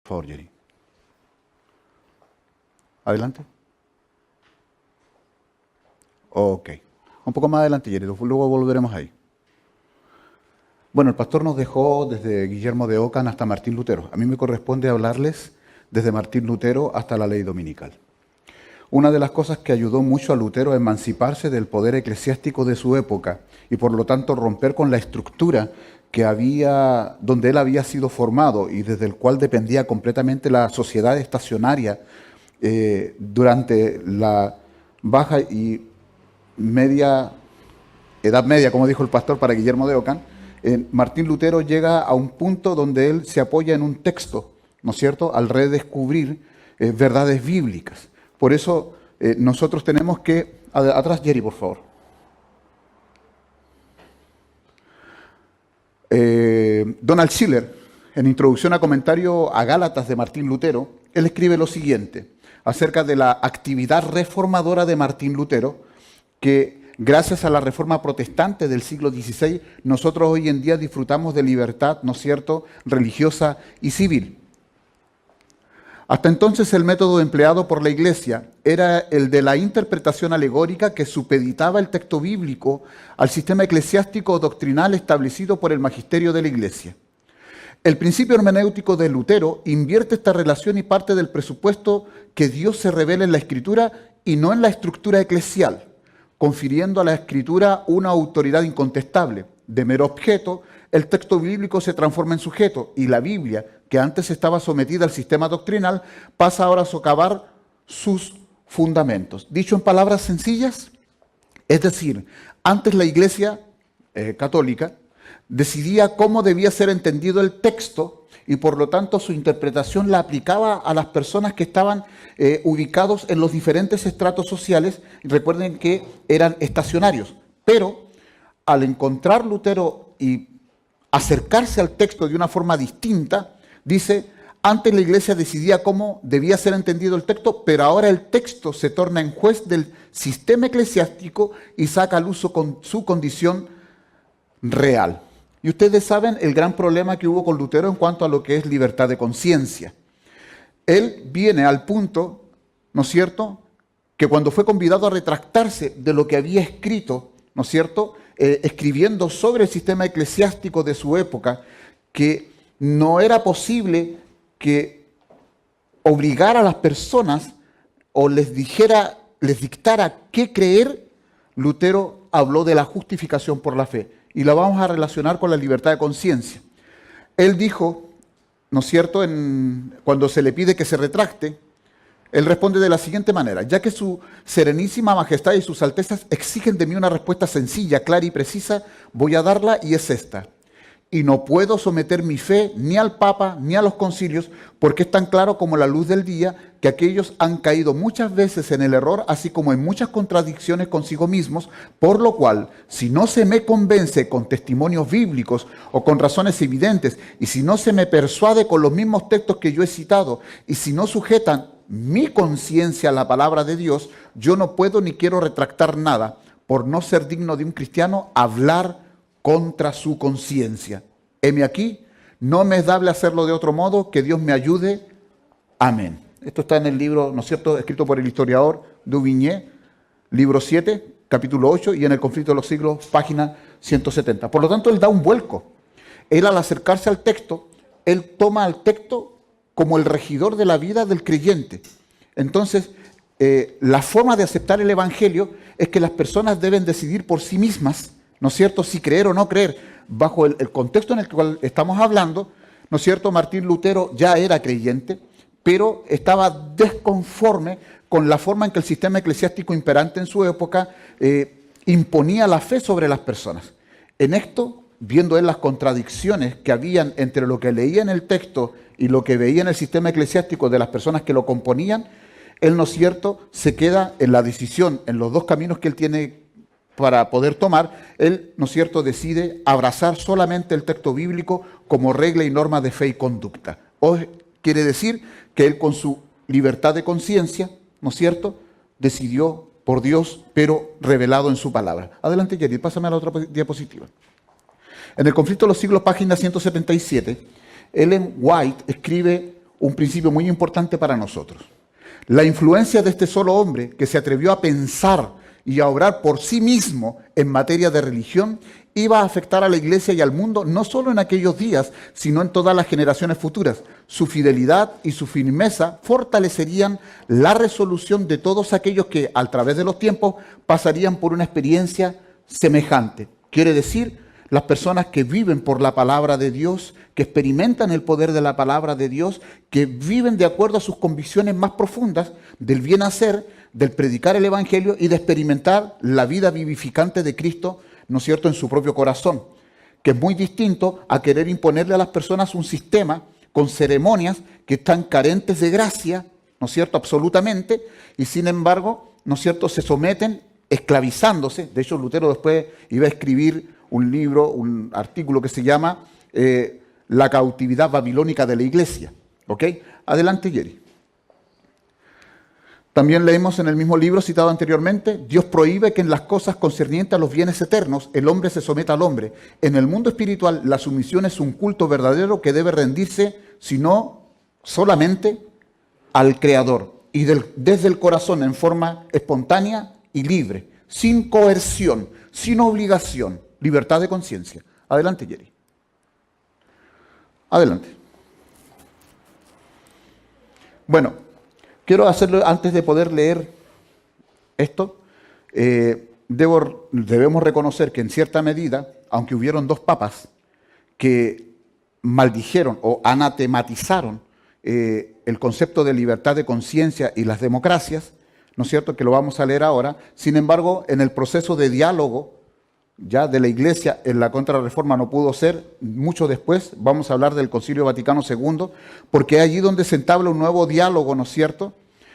Speaker 2: Por favor, Jerry. Adelante. Ok. Un poco más adelante, Jerry, luego volveremos ahí. Bueno, el pastor nos dejó desde Guillermo de Ockham hasta Martín Lutero. A mí me corresponde hablarles desde Martín Lutero hasta la ley dominical.
Speaker 4: una de las cosas que ayudó mucho a Lutero a emanciparse del poder eclesiástico de su época y por lo tanto romper con la estructura donde él había sido formado y desde el cual dependía completamente la sociedad estacionaria durante la baja y edad media, como dijo el pastor para Guillermo de Ockham. Martín Lutero llega a un punto donde él se apoya en un texto, ¿no es cierto?, al redescubrir verdades bíblicas. Por eso nosotros tenemos que... Atrás, Jerry, por favor. Donald Schiller, en Introducción a Comentario a Gálatas de Martín Lutero, él escribe lo siguiente acerca de la actividad reformadora de Martín Lutero, que gracias a la reforma protestante del siglo XVI, nosotros hoy en día disfrutamos de libertad, ¿no es cierto?, religiosa y civil. Hasta entonces el método empleado por la Iglesia era el de la interpretación alegórica que supeditaba el texto bíblico al sistema eclesiástico o doctrinal establecido por el magisterio de la Iglesia. El principio hermenéutico de Lutero invierte esta relación y parte del presupuesto que Dios se revela en la Escritura y no en la estructura eclesial, confiriendo a la Escritura una autoridad incontestable. De mero objeto, el texto bíblico se transforma en sujeto y la Biblia, que antes estaba sometida al sistema doctrinal, pasa ahora a socavar sus fundamentos. Dicho en palabras sencillas, es decir, antes la Iglesia católica decidía cómo debía ser entendido el texto y por lo tanto su interpretación la aplicaba a las personas que estaban ubicados en los diferentes estratos sociales. Recuerden que eran estacionarios, pero al encontrar Lutero y acercarse al texto de una forma distinta, dice, antes la Iglesia decidía cómo debía ser entendido el texto, pero ahora el texto se torna en juez del sistema eclesiástico y saca a luz con su condición real. Y ustedes saben el gran problema que hubo con Lutero en cuanto a lo que es libertad de conciencia. Él viene al punto, ¿no es cierto?, que cuando fue convidado a retractarse de lo que había escrito, ¿no es cierto?, escribiendo sobre el sistema eclesiástico de su época, que no era posible que obligara a las personas o les dictara qué creer, Lutero habló de la justificación por la fe. Y la vamos a relacionar con la libertad de conciencia. Él dijo, ¿no es cierto?, cuando se le pide que se retracte, él responde de la siguiente manera: ya que su serenísima majestad y sus altezas exigen de mí una respuesta sencilla, clara y precisa, voy a darla y es esta. Y no puedo someter mi fe ni al Papa ni a los concilios, porque es tan claro como la luz del día que aquellos han caído muchas veces en el error, así como en muchas contradicciones consigo mismos, por lo cual, si no se me convence con testimonios bíblicos o con razones evidentes, y si no se me persuade con los mismos textos que yo he citado, y si no sujetan mi conciencia a la palabra de Dios, yo no puedo ni quiero retractar nada, por no ser digno de un cristiano hablar contra su conciencia. Heme aquí, no me es dable hacerlo de otro modo, que Dios me ayude. Amén. Esto está en el libro, ¿no es cierto?, escrito por el historiador Duvigné, libro 7, capítulo 8, y en el Conflicto de los Siglos, página 170. Por lo tanto, él da un vuelco. Él, al acercarse al texto, él toma al texto como el regidor de la vida del creyente. Entonces, la forma de aceptar el Evangelio es que las personas deben decidir por sí mismas, ¿no es cierto?, si creer o no creer. Bajo el contexto en el cual estamos hablando, ¿no es cierto?, Martín Lutero ya era creyente, pero estaba desconforme con la forma en que el sistema eclesiástico imperante en su época imponía la fe sobre las personas. En esto, viendo él las contradicciones que habían entre lo que leía en el texto y lo que veía en el sistema eclesiástico de las personas que lo componían, él, ¿no es cierto?, se queda en la decisión, en los dos caminos que él tiene para poder tomar. Él, ¿no es cierto?, decide abrazar solamente el texto bíblico como regla y norma de fe y conducta. O quiere decir que él, con su libertad de conciencia, ¿no es cierto?, decidió por Dios, pero revelado en su palabra. Adelante, Jerry, pásame a la otra diapositiva. En el Conflicto de los Siglos, página 177, Ellen White escribe un principio muy importante para nosotros. La influencia de este solo hombre, que se atrevió a pensar y a obrar por sí mismo en materia de religión, iba a afectar a la iglesia y al mundo no solo en aquellos días, sino en todas las generaciones futuras. Su fidelidad y su firmeza fortalecerían la resolución de todos aquellos que, a través de los tiempos, pasarían por una experiencia semejante. Quiere decir, las personas que viven por la palabra de Dios, que experimentan el poder de la palabra de Dios, que viven de acuerdo a sus convicciones más profundas del bien hacer, del predicar el Evangelio y de experimentar la vida vivificante de Cristo, ¿no es cierto?, en su propio corazón, que es muy distinto a querer imponerle a las personas un sistema con ceremonias que están carentes de gracia, ¿no es cierto?, absolutamente, y sin embargo, ¿no es cierto?, se someten esclavizándose. De hecho, Lutero después iba a escribir un libro, un artículo que se llama La cautividad babilónica de la iglesia. ¿Ok? Adelante, Jerry. También leemos en el mismo libro citado anteriormente, Dios prohíbe que en las cosas concernientes a los bienes eternos el hombre se someta al hombre. En el mundo espiritual la sumisión es un culto verdadero que debe rendirse, sino solamente al Creador y desde el corazón en forma espontánea y libre, sin coerción, sin obligación, libertad de conciencia. Adelante, Jerry. Adelante. Bueno, quiero hacerlo antes de poder leer esto. Debemos reconocer que en cierta medida, aunque hubieron dos papas que maldijeron o anatematizaron el concepto de libertad de conciencia y las democracias, ¿no es cierto?, que lo vamos a leer ahora. Sin embargo, en el proceso de diálogo ya de la Iglesia en la Contrarreforma no pudo ser. Mucho después vamos a hablar del Concilio Vaticano II, porque es allí donde se entabla un nuevo diálogo, ¿no es cierto?,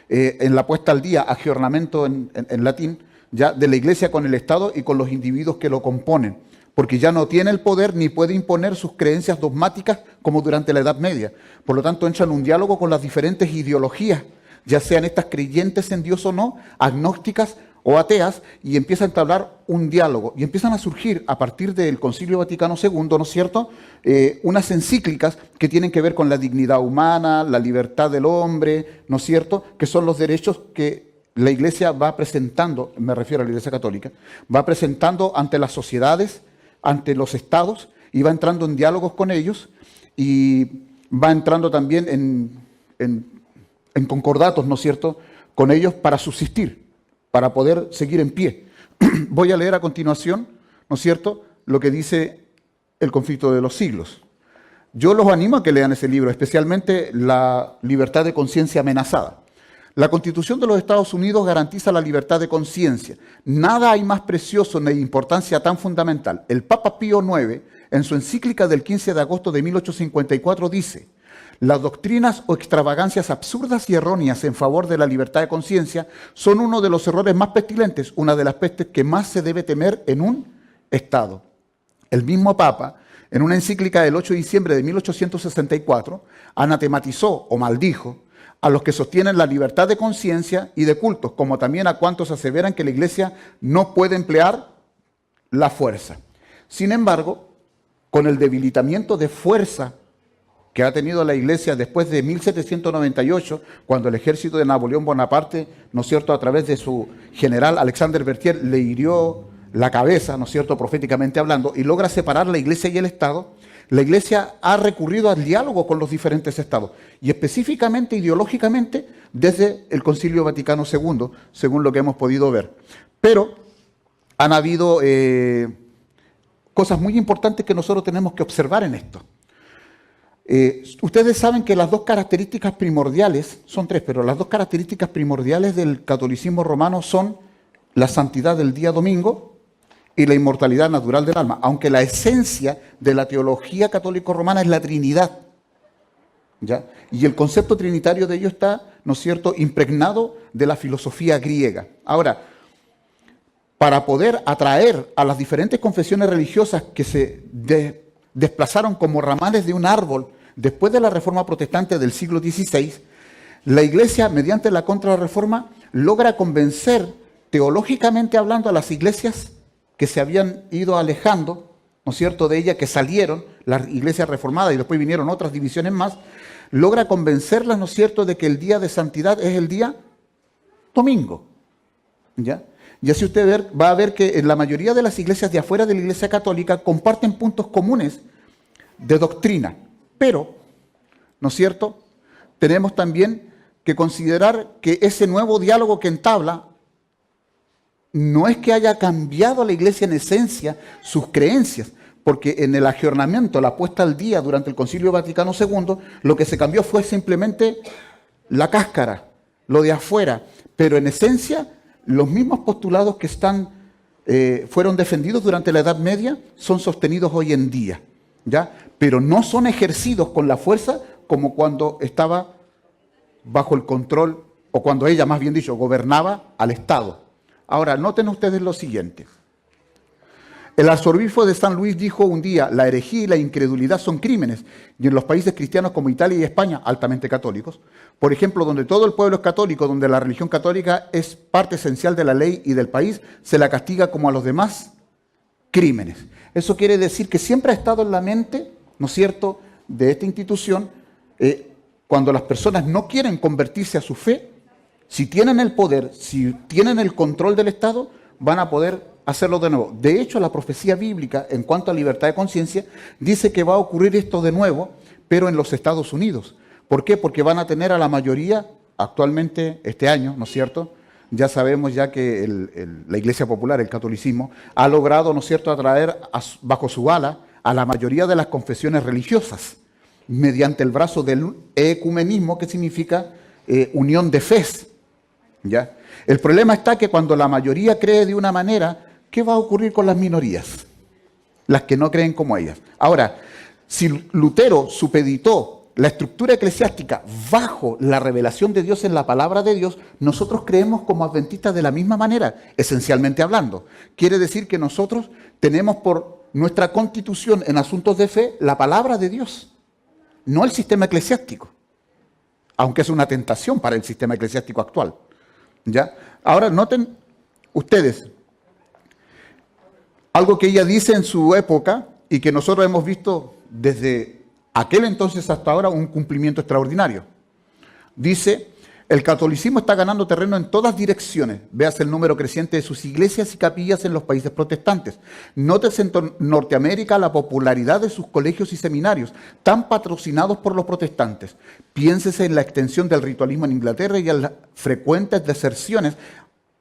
Speaker 4: en la puesta al día, aggiornamento en latín, ya de la Iglesia con el Estado y con los individuos que lo componen, porque ya no tiene el poder ni puede imponer sus creencias dogmáticas como durante la Edad Media. Por lo tanto, entra en un diálogo con las diferentes ideologías, ya sean estas creyentes en Dios o no, agnósticas o ateas, y empieza a entablar un diálogo. Y empiezan a surgir, a partir del Concilio Vaticano II, ¿no es cierto?, unas encíclicas que tienen que ver con la dignidad humana, la libertad del hombre, ¿no es cierto?, que son los derechos que la Iglesia va presentando, me refiero a la Iglesia Católica, va presentando ante las sociedades, ante los estados, y va entrando en diálogos con ellos, y va entrando también en concordatos, ¿no es cierto?, con ellos para subsistir, para poder seguir en pie. Voy a leer a continuación, ¿no es cierto?, lo que dice el conflicto de los siglos. Yo los animo a que lean ese libro, especialmente La libertad de conciencia amenazada. La Constitución de los Estados Unidos garantiza la libertad de conciencia. Nada hay más precioso ni de importancia tan fundamental. El Papa Pío IX, en su encíclica del 15 de agosto de 1854, dice: las doctrinas o extravagancias absurdas y erróneas en favor de la libertad de conciencia son uno de los errores más pestilentes, una de las pestes que más se debe temer en un Estado. El mismo Papa, en una encíclica del 8 de diciembre de 1864, anatematizó o maldijo a los que sostienen la libertad de conciencia y de cultos, como también a cuantos aseveran que la Iglesia no puede emplear la fuerza. Sin embargo, con el debilitamiento de fuerza que ha tenido la Iglesia después de 1798, cuando el ejército de Napoleón Bonaparte, ¿no es cierto?, a través de su general Alexander Berthier, le hirió la cabeza, ¿no es cierto?, proféticamente hablando, y logra separar la Iglesia y el Estado, la Iglesia ha recurrido al diálogo con los diferentes estados, y específicamente ideológicamente desde el Concilio Vaticano II, según lo que hemos podido ver. Pero han habido cosas muy importantes que nosotros tenemos que observar en esto. Ustedes saben que las dos características primordiales, son tres, pero las dos características primordiales del catolicismo romano son la santidad del día domingo y la inmortalidad natural del alma, aunque la esencia de la teología católico-romana es la Trinidad, ¿ya? Y el concepto trinitario de ello está, ¿no es cierto?, impregnado de la filosofía griega. Ahora, para poder atraer a las diferentes confesiones religiosas que se desplazaron como ramales de un árbol después de la Reforma Protestante del siglo XVI, la Iglesia, mediante la Contrarreforma, logra convencer, teológicamente hablando, a las iglesias que se habían ido alejando, ¿no es cierto?, de ella, que salieron, las iglesias reformadas, y después vinieron otras divisiones más, logra convencerlas, ¿no es cierto?, de que el día de santidad es el día domingo. ¿Ya? Y así usted va a ver que en la mayoría de las iglesias de afuera de la Iglesia Católica comparten puntos comunes de doctrina. Pero, ¿no es cierto?, tenemos también que considerar que ese nuevo diálogo que entabla no es que haya cambiado la Iglesia en esencia sus creencias, porque en el agiornamiento, la puesta al día durante el Concilio Vaticano II, lo que se cambió fue simplemente la cáscara, lo de afuera, pero en esencia los mismos postulados que fueron defendidos durante la Edad Media son sostenidos hoy en día, ¿ya? Pero no son ejercidos con la fuerza como cuando estaba bajo el control, o cuando ella, más bien dicho, gobernaba al Estado. Ahora, noten ustedes lo siguiente. El arzobispo de San Luis dijo un día: la herejía y la incredulidad son crímenes, y en los países cristianos como Italia y España, altamente católicos, por ejemplo, donde todo el pueblo es católico, donde la religión católica es parte esencial de la ley y del país, se la castiga como a los demás crímenes. Eso quiere decir que siempre ha estado en la mente, ¿no es cierto?, de esta institución, cuando las personas no quieren convertirse a su fe, si tienen el poder, si tienen el control del Estado, van a poder hacerlo de nuevo. De hecho, la profecía bíblica en cuanto a libertad de conciencia dice que va a ocurrir esto de nuevo, pero en los Estados Unidos. ¿Por qué? Porque van a tener a la mayoría, actualmente este año, ¿no es cierto?, ya sabemos ya que la Iglesia Popular, el catolicismo, ha logrado, ¿no es cierto?, atraer bajo su ala a la mayoría de las confesiones religiosas, mediante el brazo del ecumenismo, que significa unión de fes, ¿ya? El problema está que cuando la mayoría cree de una manera, ¿qué va a ocurrir con las minorías? Las que no creen como ellas. Ahora, si Lutero supeditó la estructura eclesiástica bajo la revelación de Dios en la palabra de Dios, nosotros creemos como adventistas de la misma manera, esencialmente hablando. Quiere decir que nosotros tenemos por nuestra constitución en asuntos de fe la palabra de Dios, no el sistema eclesiástico, aunque es una tentación para el sistema eclesiástico actual, ¿ya? Ahora noten ustedes algo que ella dice en su época y que nosotros hemos visto desde aquel entonces hasta ahora un cumplimiento extraordinario. Dice: el catolicismo está ganando terreno en todas direcciones. Véase el número creciente de sus iglesias y capillas en los países protestantes. Nótese en Norteamérica la popularidad de sus colegios y seminarios, tan patrocinados por los protestantes. Piénsese en la extensión del ritualismo en Inglaterra y en las frecuentes deserciones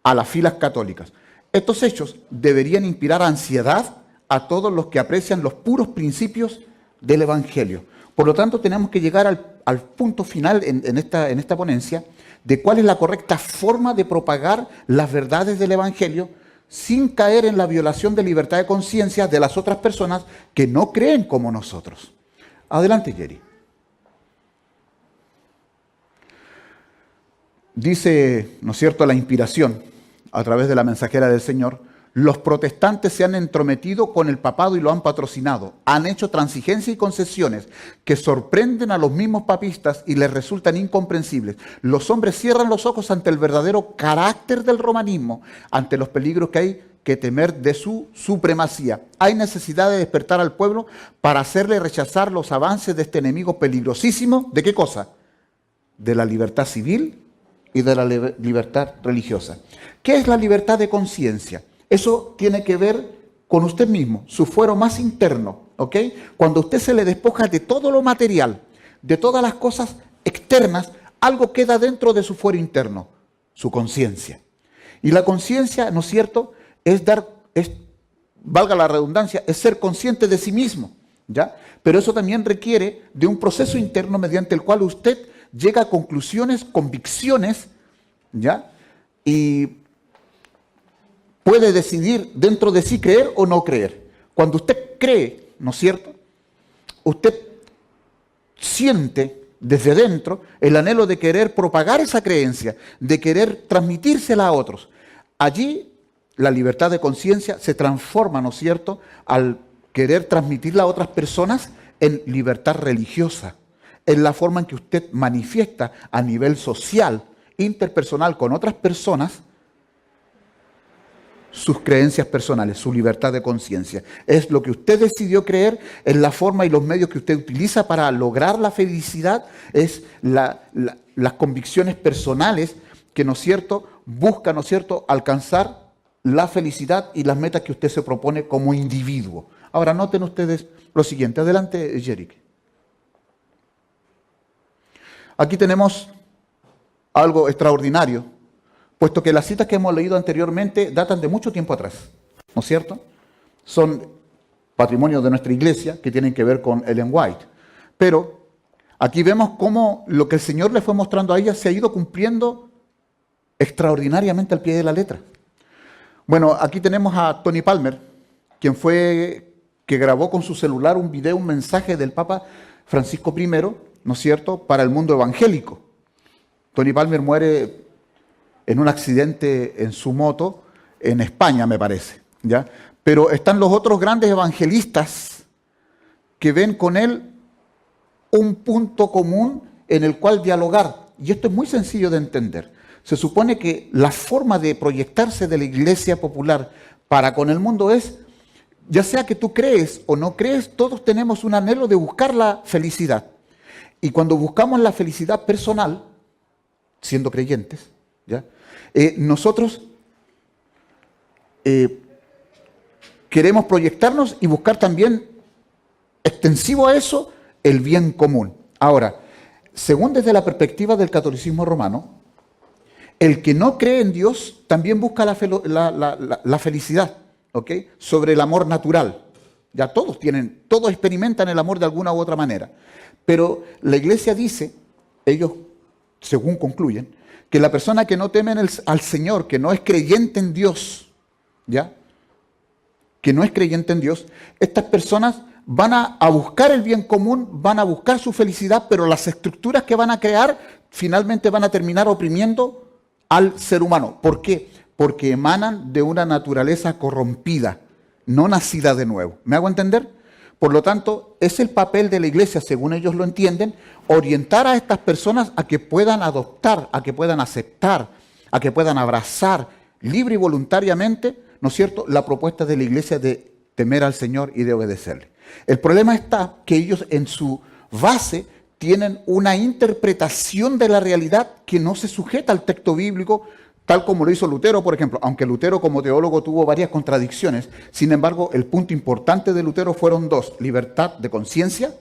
Speaker 4: a las filas católicas. Estos hechos deberían inspirar ansiedad a todos los que aprecian los puros principios del Evangelio. Por lo tanto, tenemos que llegar al punto final en esta ponencia de cuál es la correcta forma de propagar las verdades del Evangelio sin caer en la violación de libertad de conciencia de las otras personas que no creen como nosotros. Adelante, Jerry. Dice, ¿no es cierto?, la inspiración a través de la mensajera del Señor: los protestantes se han entrometido con el papado y lo han patrocinado. Han hecho transigencia y concesiones que sorprenden a los mismos papistas y les resultan incomprensibles. Los hombres cierran los ojos ante el verdadero carácter del romanismo, ante los peligros que hay que temer de su supremacía. Hay necesidad de despertar al pueblo para hacerle rechazar los avances de este enemigo peligrosísimo. ¿De qué cosa? De la libertad civil y de la libertad religiosa. ¿Qué es la libertad de conciencia? Eso tiene que ver con usted mismo, su fuero más interno, ¿ok? Cuando usted se le despoja de todo lo material, de todas las cosas externas, algo queda dentro de su fuero interno, su conciencia. Y la conciencia, ¿no es cierto?, valga la redundancia, es ser consciente de sí mismo, ¿ya? Pero eso también requiere de un proceso interno mediante el cual usted llega a conclusiones, convicciones, ¿ya? Y puede decidir dentro de sí creer o no creer. Cuando usted cree, ¿no es cierto?, usted siente desde dentro el anhelo de querer propagar esa creencia, de querer transmitírsela a otros. Allí la libertad de conciencia se transforma, ¿no es cierto?, al querer transmitirla a otras personas en libertad religiosa. Es la forma en que usted manifiesta a nivel social, interpersonal con otras personas, sus creencias personales, su libertad de conciencia. Es lo que usted decidió creer, es la forma y los medios que usted utiliza para lograr la felicidad, es las convicciones personales que, ¿no es cierto?, busca, ¿no es cierto?, alcanzar la felicidad y las metas que usted se propone como individuo. Ahora, noten ustedes lo siguiente. Adelante, Jerick. Aquí tenemos algo extraordinario, puesto que las citas que hemos leído anteriormente datan de mucho tiempo atrás, ¿no es cierto? Son patrimonio de nuestra iglesia que tienen que ver con Ellen White. Pero aquí vemos cómo lo que el Señor le fue mostrando a ella se ha ido cumpliendo extraordinariamente al pie de la letra. Bueno, aquí tenemos a Tony Palmer, que grabó con su celular un video, un mensaje del Papa Francisco I, ¿no es cierto?, para el mundo evangélico. Tony Palmer muere en un accidente en su moto en España, me parece, ¿ya? Pero están los otros grandes evangelistas que ven con él un punto común en el cual dialogar. Y esto es muy sencillo de entender. Se supone que la forma de proyectarse de la iglesia popular para con el mundo es, ya sea que tú crees o no crees, todos tenemos un anhelo de buscar la felicidad. Y cuando buscamos la felicidad personal, siendo creyentes, ¿ya? Nosotros queremos proyectarnos y buscar también, extensivo a eso, el bien común. Ahora, según desde la perspectiva del catolicismo romano, el que no cree en Dios también busca la felicidad, ¿ok?, sobre el amor natural. Ya todos experimentan el amor de alguna u otra manera. Pero la iglesia dice, ellos según concluyen, que la persona que no teme al Señor, que no es creyente en Dios, ¿ya?, que no es creyente en Dios, estas personas van a buscar el bien común, van a buscar su felicidad, pero las estructuras que van a crear finalmente van a terminar oprimiendo al ser humano. ¿Por qué? Porque emanan de una naturaleza corrompida, no nacida de nuevo. ¿Me hago entender? Por lo tanto, es el papel de la iglesia, según ellos lo entienden, orientar a estas personas a que puedan adoptar, a que puedan aceptar, a que puedan abrazar libre y voluntariamente, ¿no es cierto?, la propuesta de la iglesia de temer al Señor y de obedecerle. El problema está que ellos en su base tienen una interpretación de la realidad que no se sujeta al texto bíblico, tal como lo hizo Lutero, por ejemplo. Aunque Lutero como teólogo tuvo varias contradicciones, sin embargo, el punto importante de Lutero fueron dos: libertad de conciencia.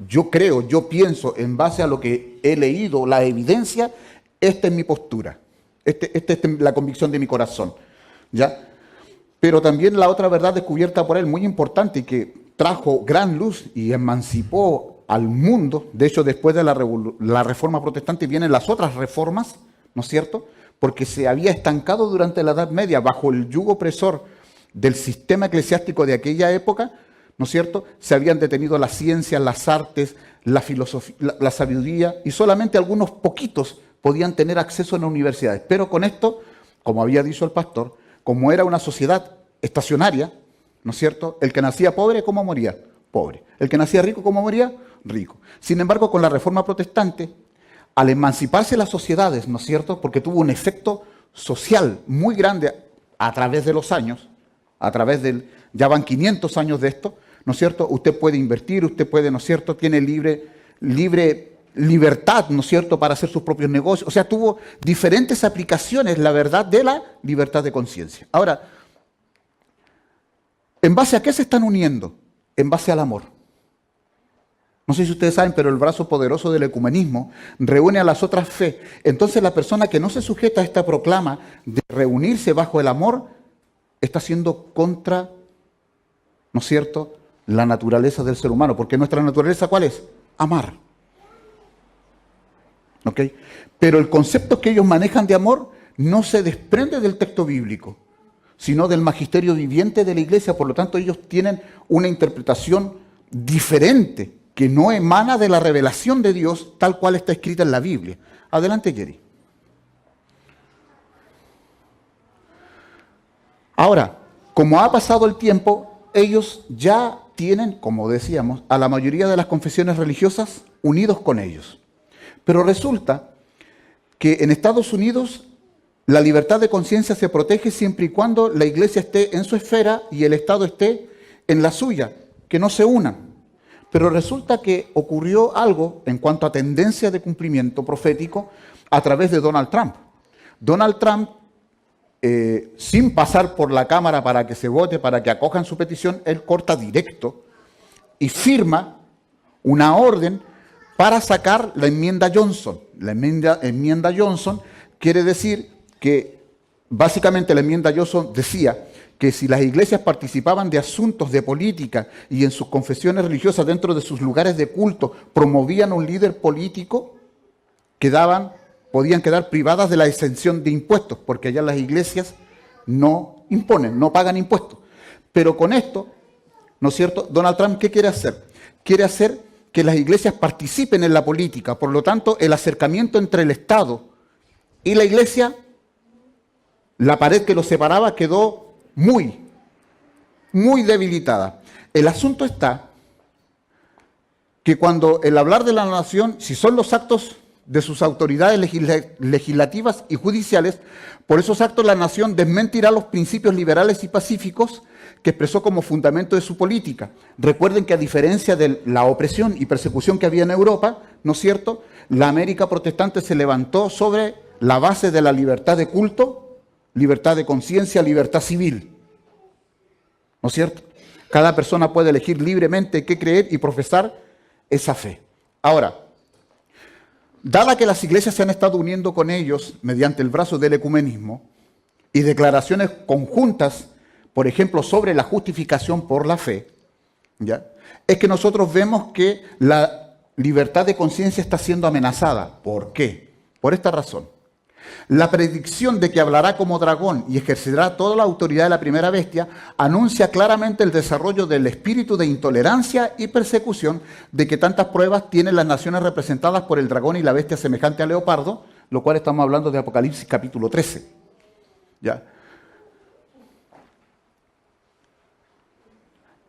Speaker 4: Yo creo, yo pienso, en base a lo que he leído, la evidencia, esta es mi postura, esta es la convicción de mi corazón, ¿ya? Pero también la otra verdad descubierta por él, muy importante, y que trajo gran luz y emancipó al mundo. De hecho, después de la Reforma Protestante vienen las otras reformas, ¿no es cierto?, porque se había estancado durante la Edad Media bajo el yugo opresor del sistema eclesiástico de aquella época, ¿no es cierto? Se habían detenido las ciencias, las artes, la filosofía, la sabiduría, y solamente algunos poquitos podían tener acceso a las universidades. Pero con esto, como había dicho el pastor, como era una sociedad estacionaria, ¿no es cierto?, el que nacía pobre, ¿cómo moría? Pobre. El que nacía rico, ¿cómo moría? Rico. Sin embargo, con la Reforma Protestante, al emanciparse las sociedades, ¿no es cierto?, porque tuvo un efecto social muy grande a través de los años, ya van 500 años de esto, ¿no es cierto?, usted puede invertir, usted puede, ¿no es cierto?, tiene libertad, ¿no es cierto?, para hacer sus propios negocios. O sea, tuvo diferentes aplicaciones, la verdad, de la libertad de conciencia. Ahora, ¿en base a qué se están uniendo? En base al amor. No sé si ustedes saben, pero el brazo poderoso del ecumenismo reúne a las otras fe. Entonces la persona que no se sujeta a esta proclama de reunirse bajo el amor está siendo contra, ¿no es cierto?, la naturaleza del ser humano. Porque nuestra naturaleza, ¿cuál es? Amar. ¿Ok? Pero el concepto que ellos manejan de amor no se desprende del texto bíblico, sino del magisterio viviente de la iglesia. Por lo tanto, ellos tienen una interpretación diferente, que no emana de la revelación de Dios tal cual está escrita en la Biblia. Adelante, Jerry. Ahora, como ha pasado el tiempo, ellos ya tienen, como decíamos, a la mayoría de las confesiones religiosas unidos con ellos. Pero resulta que en Estados Unidos la libertad de conciencia se protege siempre y cuando la iglesia esté en su esfera y el Estado esté en la suya, que no se unan. Pero resulta que ocurrió algo en cuanto a tendencia de cumplimiento profético a través de Donald Trump. Donald Trump sin pasar por la Cámara para que se vote, para que acojan su petición, él corta directo y firma una orden para sacar la enmienda Johnson. La enmienda Johnson quiere decir que básicamente la enmienda Johnson decía que si las iglesias participaban de asuntos de política y en sus confesiones religiosas dentro de sus lugares de culto promovían un líder político, podían quedar privadas de la exención de impuestos, porque allá las iglesias no imponen, no pagan impuestos. Pero con esto, ¿no es cierto? Donald Trump, ¿qué quiere hacer? Quiere hacer que las iglesias participen en la política. Por lo tanto, el acercamiento entre el Estado y la iglesia, la pared que los separaba quedó muy debilitada. El asunto está que cuando el hablar de la nación, si son los actos de sus autoridades legislativas y judiciales, por esos actos la nación desmentirá los principios liberales y pacíficos que expresó como fundamento de su política. Recuerden que a diferencia de la opresión y persecución que había en Europa, ¿no es cierto?, la América protestante se levantó sobre la base de la libertad de culto, libertad de conciencia, libertad civil. ¿No es cierto? Cada persona puede elegir libremente qué creer y profesar esa fe. Ahora, dada que las iglesias se han estado uniendo con ellos mediante el brazo del ecumenismo y declaraciones conjuntas, por ejemplo, sobre la justificación por la fe, ¿ya?, es que nosotros vemos que la libertad de conciencia está siendo amenazada. ¿Por qué? Por esta razón. La predicción de que hablará como dragón y ejercerá toda la autoridad de la primera bestia anuncia claramente el desarrollo del espíritu de intolerancia y persecución de que tantas pruebas tienen las naciones representadas por el dragón y la bestia semejante al leopardo, lo cual estamos hablando de Apocalipsis capítulo 13. ¿Ya?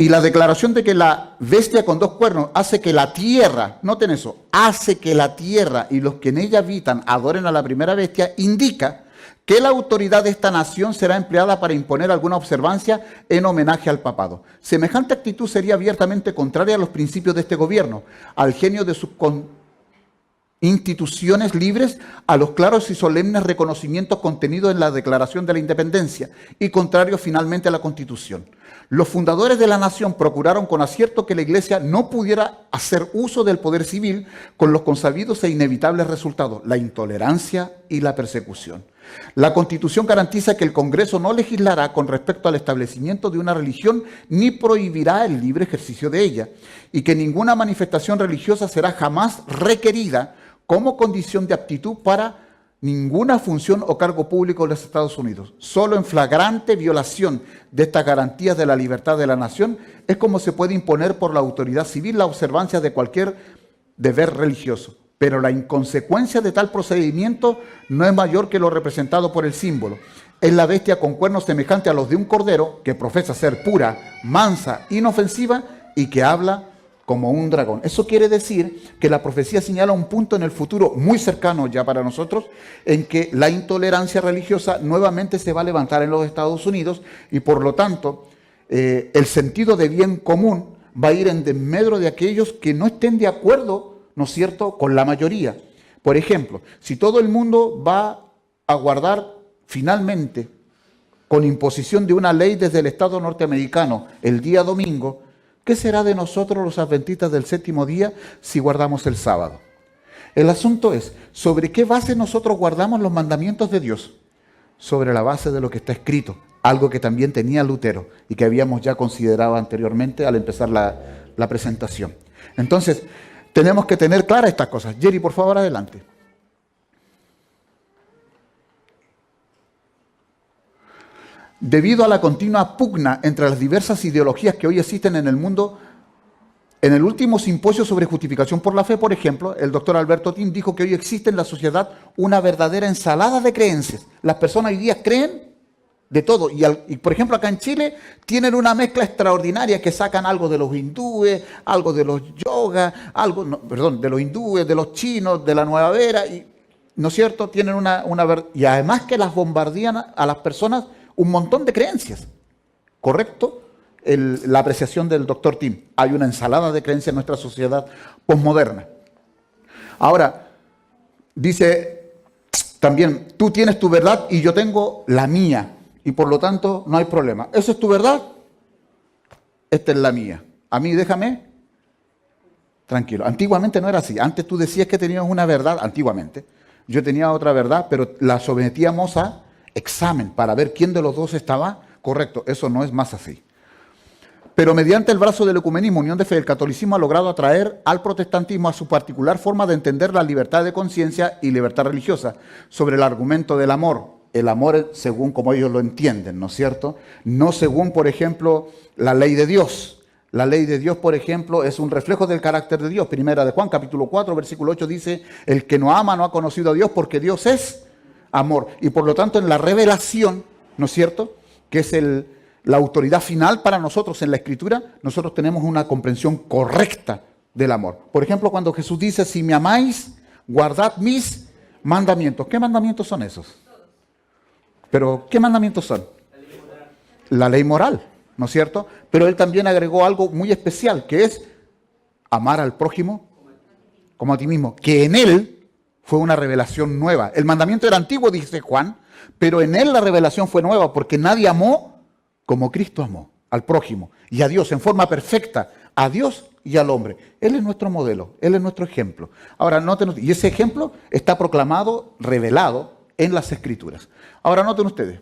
Speaker 4: Y la declaración de que la bestia con dos cuernos hace que la tierra, noten eso, hace que la tierra y los que en ella habitan adoren a la primera bestia, indica que la autoridad de esta nación será empleada para imponer alguna observancia en homenaje al papado. Semejante actitud sería abiertamente contraria a los principios de este gobierno, al genio de sus instituciones libres, a los claros y solemnes reconocimientos contenidos en la Declaración de la Independencia y contrario finalmente a la Constitución. Los fundadores de la nación procuraron con acierto que la Iglesia no pudiera hacer uso del poder civil con los consabidos e inevitables resultados, la intolerancia y la persecución. La Constitución garantiza que el Congreso no legislará con respecto al establecimiento de una religión ni prohibirá el libre ejercicio de ella, y que ninguna manifestación religiosa será jamás requerida como condición de aptitud para ninguna función o cargo público de los Estados Unidos. Solo en flagrante violación de estas garantías de la libertad de la nación es como se puede imponer por la autoridad civil la observancia de cualquier deber religioso. Pero la inconsecuencia de tal procedimiento no es mayor que lo representado por el símbolo. Es la bestia con cuernos semejante a los de un cordero que profesa ser pura, mansa, inofensiva y que habla como un dragón. Eso quiere decir que la profecía señala un punto en el futuro muy cercano ya para nosotros, en que la intolerancia religiosa nuevamente se va a levantar en los Estados Unidos y por lo tanto el sentido de bien común va a ir en desmedro de aquellos que no estén de acuerdo, ¿no es cierto?, con la mayoría. Por ejemplo, si todo el mundo va a guardar finalmente, con imposición de una ley desde el Estado norteamericano, el día domingo, ¿qué será de nosotros los adventistas del séptimo día si guardamos el sábado? El asunto es, ¿sobre qué base nosotros guardamos los mandamientos de Dios? Sobre la base de lo que está escrito, algo que también tenía Lutero y que habíamos ya considerado anteriormente al empezar la presentación. Entonces, tenemos que tener claras estas cosas. Jerry, por favor, adelante. Debido a la continua pugna entre las diversas ideologías que hoy existen en el mundo, en el último simposio sobre justificación por la fe, por ejemplo, el doctor Alberto Tim dijo que hoy existe en la sociedad una verdadera ensalada de creencias. Las personas hoy día creen de todo. Y por ejemplo, acá en Chile tienen una mezcla extraordinaria que sacan algo de los hindúes, algo de los yoga, de los hindúes, de los chinos, de la nueva era, ¿no es cierto? Tienen y además que las bombardean a las personas un montón de creencias, ¿correcto? La apreciación del doctor Tim. Hay una ensalada de creencias en nuestra sociedad posmoderna. Ahora, dice También tú tienes tu verdad y yo tengo la mía. Y por lo tanto no hay problema. ¿Esa es tu verdad? Esta es la mía. A mí déjame tranquilo. Antiguamente no era así. Antes tú decías que tenías una verdad, antiguamente. Yo tenía otra verdad, pero la sometíamos a examen para ver quién de los dos estaba correcto. Eso no es más así. Pero mediante el brazo del ecumenismo, unión de fe, el catolicismo ha logrado atraer al protestantismo a su particular forma de entender la libertad de conciencia y libertad religiosa sobre el argumento del amor. El amor según como ellos lo entienden, ¿no es cierto? No según, por ejemplo, la ley de Dios. La ley de Dios, por ejemplo, es un reflejo del carácter de Dios. Primera de Juan, capítulo 4, versículo 8 dice, el que no ama no ha conocido a Dios porque Dios es amor. Y por lo tanto en la revelación, ¿no es cierto?, que es la autoridad final para nosotros en la Escritura, nosotros tenemos una comprensión correcta del amor. Por ejemplo, cuando Jesús dice, si me amáis, guardad mis mandamientos. ¿Qué mandamientos son esos? Pero, ¿qué mandamientos son? La ley moral, ¿no es cierto? Pero él también agregó algo muy especial, que es amar al prójimo como a ti mismo, que en él fue una revelación nueva. El mandamiento era antiguo, dice Juan, pero en él la revelación fue nueva, porque nadie amó como Cristo amó al prójimo y a Dios en forma perfecta, a Dios y al hombre. Él es nuestro modelo, Él es nuestro ejemplo. Ahora, noten, y ese ejemplo está proclamado, revelado en las Escrituras. Ahora, noten ustedes,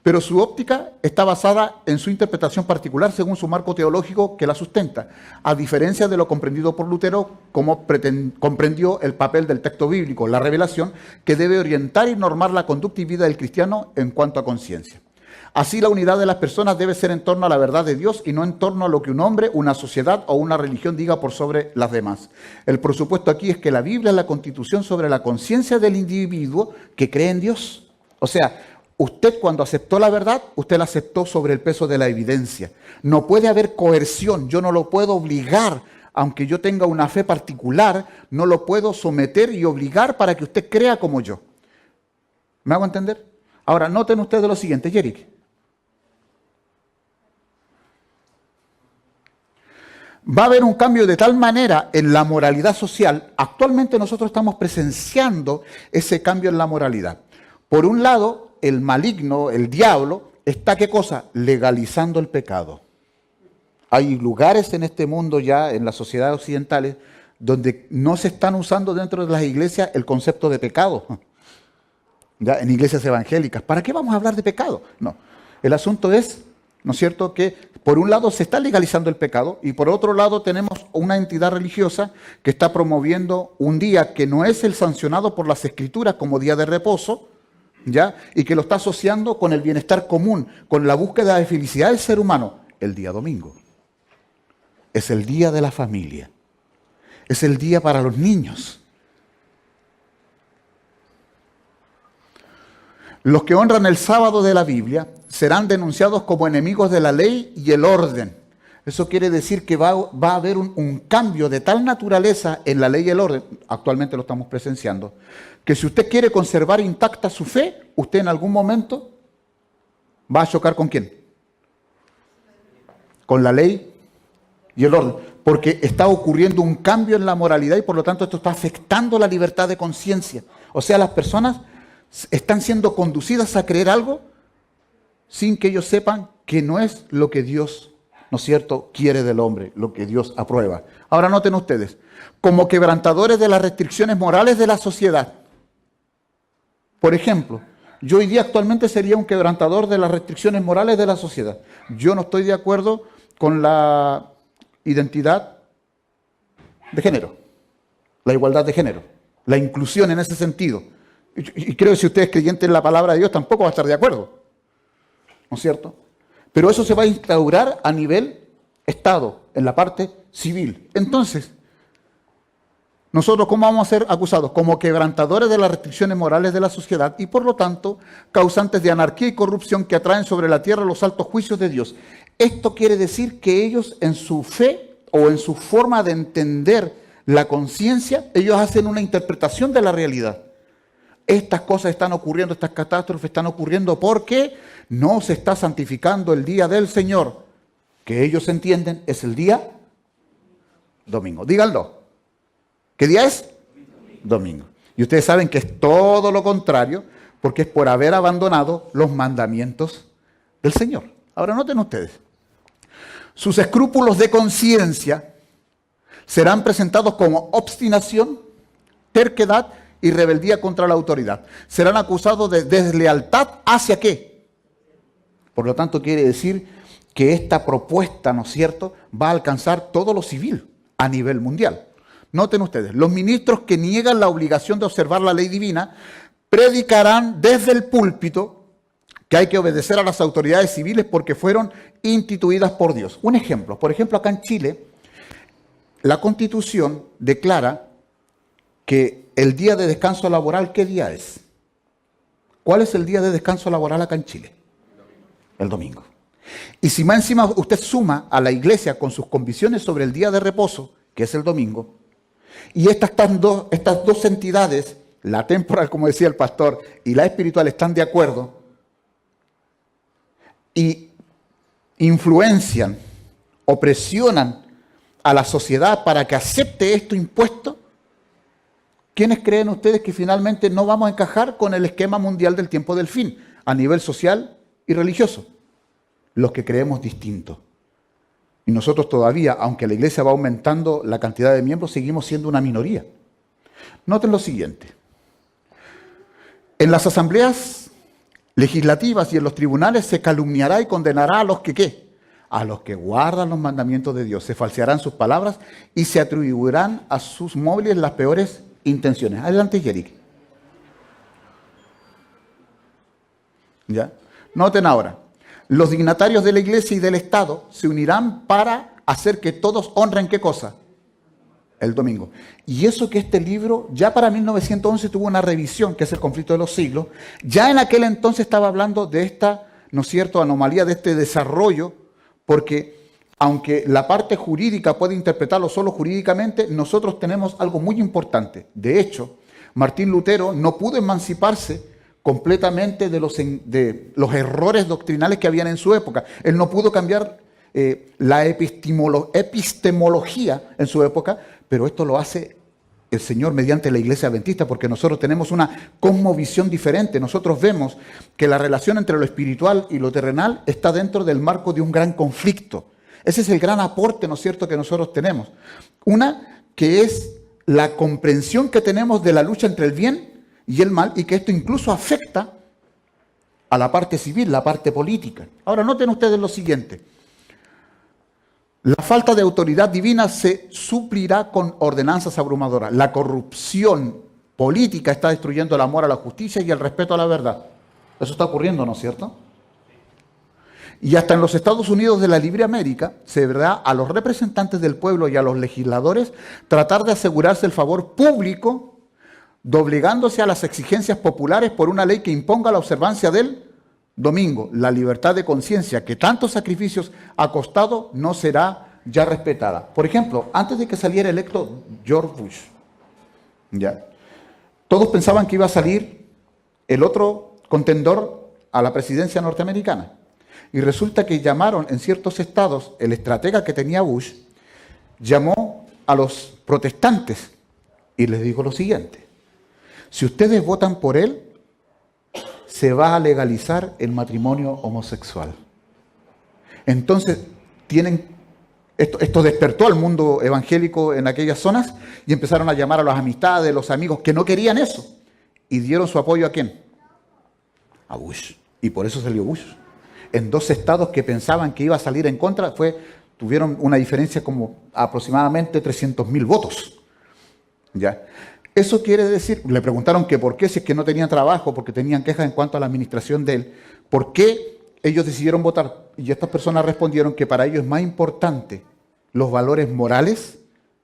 Speaker 4: pero su óptica está basada en su interpretación particular según su marco teológico que la sustenta, a diferencia de lo comprendido por Lutero, como comprendió el papel del texto bíblico, la revelación, que debe orientar y normar la conducta y vida del cristiano en cuanto a conciencia. Así la unidad de las personas debe ser en torno a la verdad de Dios y no en torno a lo que un hombre, una sociedad o una religión diga por sobre las demás. El presupuesto aquí es que la Biblia es la constitución sobre la conciencia del individuo que cree en Dios. O sea, usted cuando aceptó la verdad, usted la aceptó sobre el peso de la evidencia. No puede haber coerción, yo no lo puedo obligar, aunque yo tenga una fe particular, no lo puedo someter y obligar para que usted crea como yo. ¿Me hago entender? Ahora, noten ustedes lo siguiente, Yerick. Va a haber un cambio de tal manera en la moralidad social. Actualmente nosotros estamos presenciando ese cambio en la moralidad. Por un lado, el maligno, el diablo, está ¿qué cosa? Legalizando el pecado. Hay lugares en este mundo ya, en las sociedades occidentales, donde no se están usando dentro de las iglesias el concepto de pecado. Ya, en iglesias evangélicas. ¿Para qué vamos a hablar de pecado? No. El asunto es, ¿no es cierto?, que por un lado se está legalizando el pecado y por otro lado tenemos una entidad religiosa que está promoviendo un día que no es el sancionado por las Escrituras como día de reposo, ¿ya? Y que lo está asociando con el bienestar común, con la búsqueda de felicidad del ser humano, el día domingo. Es el día de la familia. Es el día para los niños. Los que honran el sábado de la Biblia serán denunciados como enemigos de la ley y el orden. Eso quiere decir que va a haber un cambio de tal naturaleza en la ley y el orden, actualmente lo estamos presenciando, que si usted quiere conservar intacta su fe, usted en algún momento va a chocar ¿con quién? Con la ley y el orden, porque está ocurriendo un cambio en la moralidad y por lo tanto esto está afectando la libertad de conciencia. O sea, las personas están siendo conducidas a creer algo sin que ellos sepan que no es lo que Dios, ¿no es cierto?, quiere del hombre, lo que Dios aprueba. Ahora noten ustedes, como quebrantadores de las restricciones morales de la sociedad. Por ejemplo, yo hoy día actualmente sería un quebrantador de las restricciones morales de la sociedad. Yo no estoy de acuerdo con la identidad de género, la igualdad de género, la inclusión en ese sentido. Y creo que si usted es creyente en la palabra de Dios tampoco va a estar de acuerdo, ¿no es cierto? Pero eso se va a instaurar a nivel Estado, en la parte civil. Entonces, nosotros ¿cómo vamos a ser acusados? Como quebrantadores de las restricciones morales de la sociedad y por lo tanto causantes de anarquía y corrupción que atraen sobre la tierra los altos juicios de Dios. Esto quiere decir que ellos en su fe o en su forma de entender la conciencia, ellos hacen una interpretación de la realidad. Estas cosas están ocurriendo, estas catástrofes están ocurriendo porque no se está santificando el día del Señor, que ellos entienden es el día domingo. Díganlo. ¿Qué día es? Domingo. Y ustedes saben que es todo lo contrario, porque es por haber abandonado los mandamientos del Señor. Ahora noten ustedes, sus escrúpulos de conciencia serán presentados como obstinación, terquedad y rebeldía contra la autoridad. Serán acusados de deslealtad hacia qué. Por lo tanto, quiere decir que esta propuesta, ¿no es cierto?, va a alcanzar todo lo civil a nivel mundial. Noten ustedes, los ministros que niegan la obligación de observar la ley divina predicarán desde el púlpito que hay que obedecer a las autoridades civiles porque fueron instituidas por Dios. Un ejemplo, por ejemplo, acá en Chile, la Constitución declara que el día de descanso laboral, ¿qué día es? ¿Cuál es el día de descanso laboral acá en Chile? El domingo. Y si más encima usted suma a la iglesia con sus convicciones sobre el día de reposo, que es el domingo, y estas dos entidades, la temporal, como decía el pastor, y la espiritual, están de acuerdo y influencian o presionan a la sociedad para que acepte esto impuesto, ¿quiénes creen ustedes que finalmente no vamos a encajar con el esquema mundial del tiempo del fin, a nivel social y religioso? Los que creemos distinto. Y nosotros todavía, aunque la iglesia va aumentando la cantidad de miembros, seguimos siendo una minoría. Noten lo siguiente. En las asambleas legislativas y en los tribunales se calumniará y condenará a los que ¿qué? A los que guardan los mandamientos de Dios. Se falsearán sus palabras y se atribuirán a sus móviles las peores intenciones. Adelante, Yerick. ¿Ya? Noten ahora. Los dignatarios de la iglesia y del Estado se unirán para hacer que todos honren ¿qué cosa? El domingo. Y eso que este libro ya para 1911 tuvo una revisión, que es el conflicto de los siglos, ya en aquel entonces estaba hablando de esta, ¿no es cierto?, anomalía, de este desarrollo, porque aunque la parte jurídica puede interpretarlo solo jurídicamente, nosotros tenemos algo muy importante. De hecho, Martín Lutero no pudo emanciparse completamente de los errores doctrinales que habían en su época. Él no pudo cambiar la epistemología en su época, pero esto lo hace el Señor mediante la Iglesia Adventista, porque nosotros tenemos una cosmovisión diferente. Nosotros vemos que la relación entre lo espiritual y lo terrenal está dentro del marco de un gran conflicto. Ese es el gran aporte, ¿no es cierto?, que nosotros tenemos. Una que es la comprensión que tenemos de la lucha entre el bien y el mal, y que esto incluso afecta a la parte civil, la parte política. Ahora, noten ustedes lo siguiente. La falta de autoridad divina se suplirá con ordenanzas abrumadoras. La corrupción política está destruyendo el amor a la justicia y el respeto a la verdad. Eso está ocurriendo, ¿no es cierto? Y hasta en los Estados Unidos de la Libre América se verá a los representantes del pueblo y a los legisladores tratar de asegurarse el favor público, doblegándose a las exigencias populares por una ley que imponga la observancia del domingo. La libertad de conciencia que tantos sacrificios ha costado no será ya respetada. Por ejemplo, antes de que saliera electo George Bush, ¿ya?, todos pensaban que iba a salir el otro contendor a la presidencia norteamericana. Y resulta que llamaron en ciertos estados, el estratega que tenía Bush, llamó a los protestantes y les dijo lo siguiente: si ustedes votan por él, se va a legalizar el matrimonio homosexual. Entonces, esto despertó al mundo evangélico en aquellas zonas y empezaron a llamar a las amistades, los amigos que no querían eso. Y dieron su apoyo ¿a quién? A Bush. Y por eso salió Bush. En dos estados que pensaban que iba a salir en contra, tuvieron una diferencia como aproximadamente 300.000 votos. ¿Ya? Eso quiere decir, le preguntaron que por qué, si es que no tenían trabajo, porque tenían quejas en cuanto a la administración de él, ¿por qué ellos decidieron votar? Y estas personas respondieron que para ellos es más importante los valores morales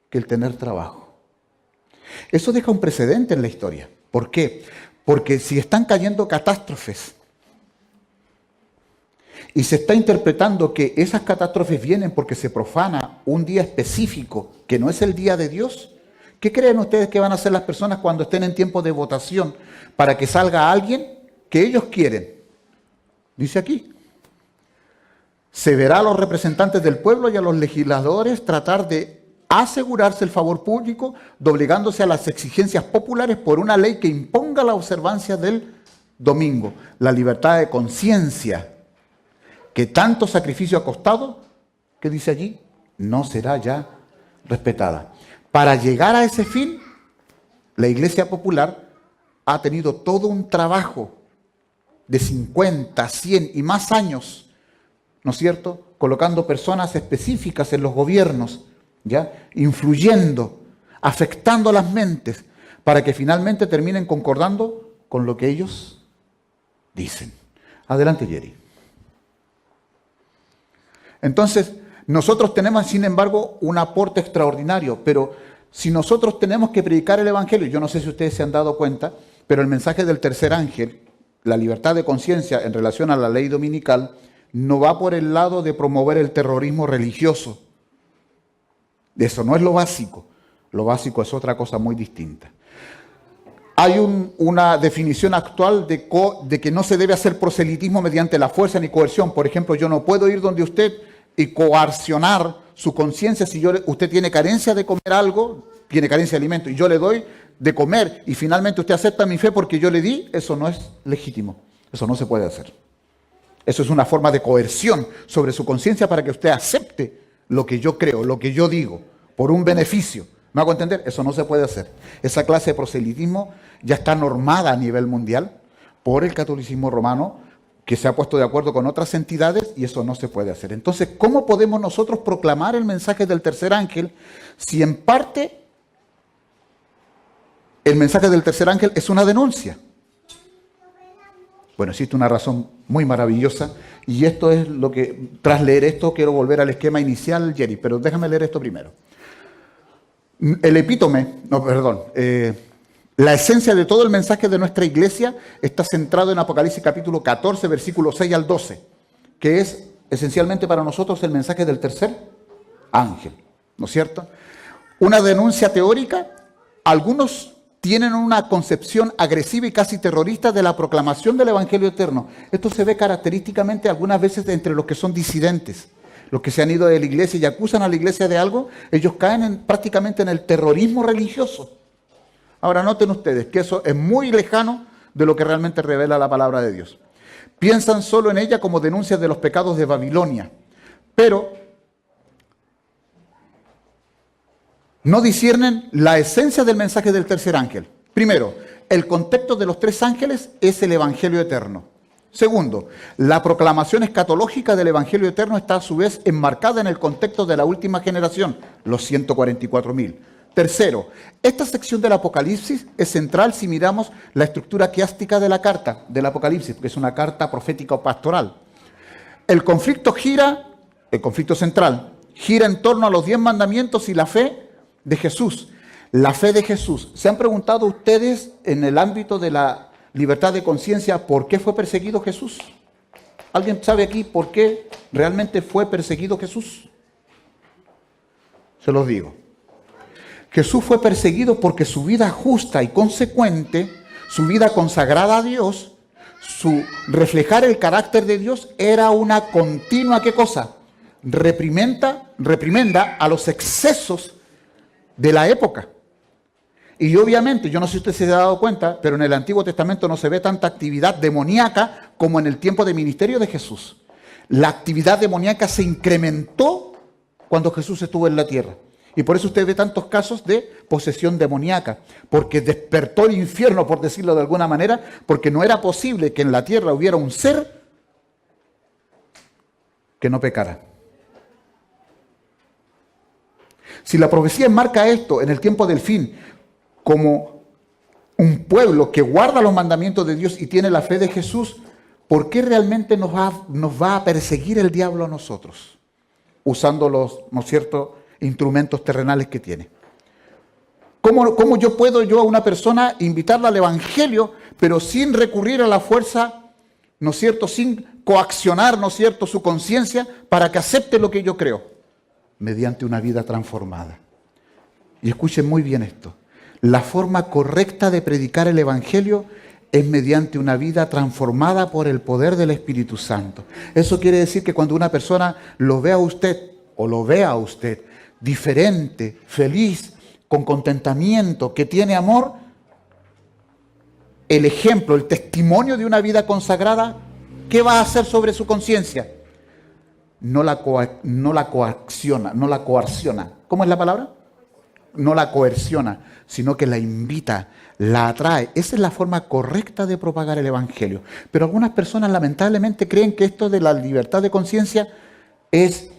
Speaker 4: que el tener trabajo. Eso deja un precedente en la historia. ¿Por qué? Porque si están cayendo catástrofes y se está interpretando que esas catástrofes vienen porque se profana un día específico que no es el día de Dios, ¿qué creen ustedes que van a hacer las personas cuando estén en tiempo de votación para que salga alguien que ellos quieren? Dice aquí, se verá a los representantes del pueblo y a los legisladores tratar de asegurarse el favor público, doblegándose a las exigencias populares por una ley que imponga la observancia del domingo. La libertad de conciencia, que tanto sacrificio ha costado, ¿qué dice allí? No será ya respetada. Para llegar a ese fin, la Iglesia Popular ha tenido todo un trabajo de 50, 100 y más años, ¿no es cierto?, colocando personas específicas en los gobiernos, ¿ya?, influyendo, afectando las mentes, para que finalmente terminen concordando con lo que ellos dicen. Adelante, Jerry. Entonces, nosotros tenemos, sin embargo, un aporte extraordinario, pero si nosotros tenemos que predicar el Evangelio, yo no sé si ustedes se han dado cuenta, pero el mensaje del tercer ángel, la libertad de conciencia en relación a la ley dominical, no va por el lado de promover el terrorismo religioso. Eso no es lo básico. Lo básico es otra cosa muy distinta. Hay una definición actual de que no se debe hacer proselitismo mediante la fuerza ni coerción. Por ejemplo, yo no puedo ir donde usted y coaccionar su conciencia si usted tiene carencia de comer algo, tiene carencia de alimento, y yo le doy de comer, y finalmente usted acepta mi fe porque yo le di. Eso no es legítimo. Eso no se puede hacer. Eso es una forma de coerción sobre su conciencia para que usted acepte lo que yo creo, lo que yo digo, por un beneficio. ¿Me hago entender? Eso no se puede hacer. Esa clase de proselitismo ya está normada a nivel mundial por el catolicismo romano, que se ha puesto de acuerdo con otras entidades, y eso no se puede hacer. Entonces, ¿cómo podemos nosotros proclamar el mensaje del tercer ángel si en parte el mensaje del tercer ángel es una denuncia? Bueno, existe una razón muy maravillosa, y esto es lo que, tras leer esto, quiero volver al esquema inicial, Jerry, pero déjame leer esto primero. El epítome, la esencia de todo el mensaje de nuestra iglesia está centrado en Apocalipsis capítulo 14, versículos 6 al 12, que es esencialmente para nosotros el mensaje del tercer ángel, ¿no es cierto? Una denuncia teórica. Algunos tienen una concepción agresiva y casi terrorista de la proclamación del Evangelio eterno. Esto se ve característicamente algunas veces entre los que son disidentes, los que se han ido de la iglesia y acusan a la iglesia de algo. Ellos caen prácticamente en el terrorismo religioso. Ahora noten ustedes que eso es muy lejano de lo que realmente revela la palabra de Dios. Piensan solo en ella como denuncias de los pecados de Babilonia, pero no disciernen la esencia del mensaje del tercer ángel. Primero, el contexto de los tres ángeles es el Evangelio eterno. Segundo, la proclamación escatológica del Evangelio eterno está a su vez enmarcada en el contexto de la última generación, los 144.000. Tercero, esta sección del Apocalipsis es central si miramos la estructura quiástica de la carta del Apocalipsis, porque es una carta profética o pastoral. El conflicto central, gira en torno a los 10 mandamientos y la fe de Jesús. La fe de Jesús. ¿Se han preguntado ustedes en el ámbito de la libertad de conciencia por qué fue perseguido Jesús? ¿Alguien sabe aquí por qué realmente fue perseguido Jesús? Se los digo. Jesús fue perseguido porque su vida justa y consecuente, su vida consagrada a Dios, su reflejar el carácter de Dios era una continua, ¿qué cosa? Reprimenda a los excesos de la época. Y obviamente, yo no sé si usted se ha dado cuenta, pero en el Antiguo Testamento no se ve tanta actividad demoníaca como en el tiempo de ministerio de Jesús. La actividad demoníaca se incrementó cuando Jesús estuvo en la tierra. Y por eso usted ve tantos casos de posesión demoníaca, porque despertó el infierno, por decirlo de alguna manera, porque no era posible que en la tierra hubiera un ser que no pecara. Si la profecía enmarca esto en el tiempo del fin como un pueblo que guarda los mandamientos de Dios y tiene la fe de Jesús, ¿por qué realmente nos va a perseguir el diablo a nosotros? Usando los, ¿no es cierto?, instrumentos terrenales que tiene. ¿Cómo yo puedo a una persona invitarla al Evangelio, pero sin recurrir a la fuerza, ¿no es cierto?, sin coaccionar, ¿no es cierto?, su conciencia para que acepte lo que yo creo? Mediante una vida transformada. Y escuchen muy bien esto. La forma correcta de predicar el Evangelio es mediante una vida transformada por el poder del Espíritu Santo. Eso quiere decir que cuando una persona lo vea a usted diferente, feliz, con contentamiento, que tiene amor, el ejemplo, el testimonio de una vida consagrada, ¿qué va a hacer sobre su conciencia? No la coacciona. ¿Cómo es la palabra? No la coerciona, sino que la invita, la atrae. Esa es la forma correcta de propagar el Evangelio. Pero algunas personas lamentablemente creen que esto de la libertad de conciencia es,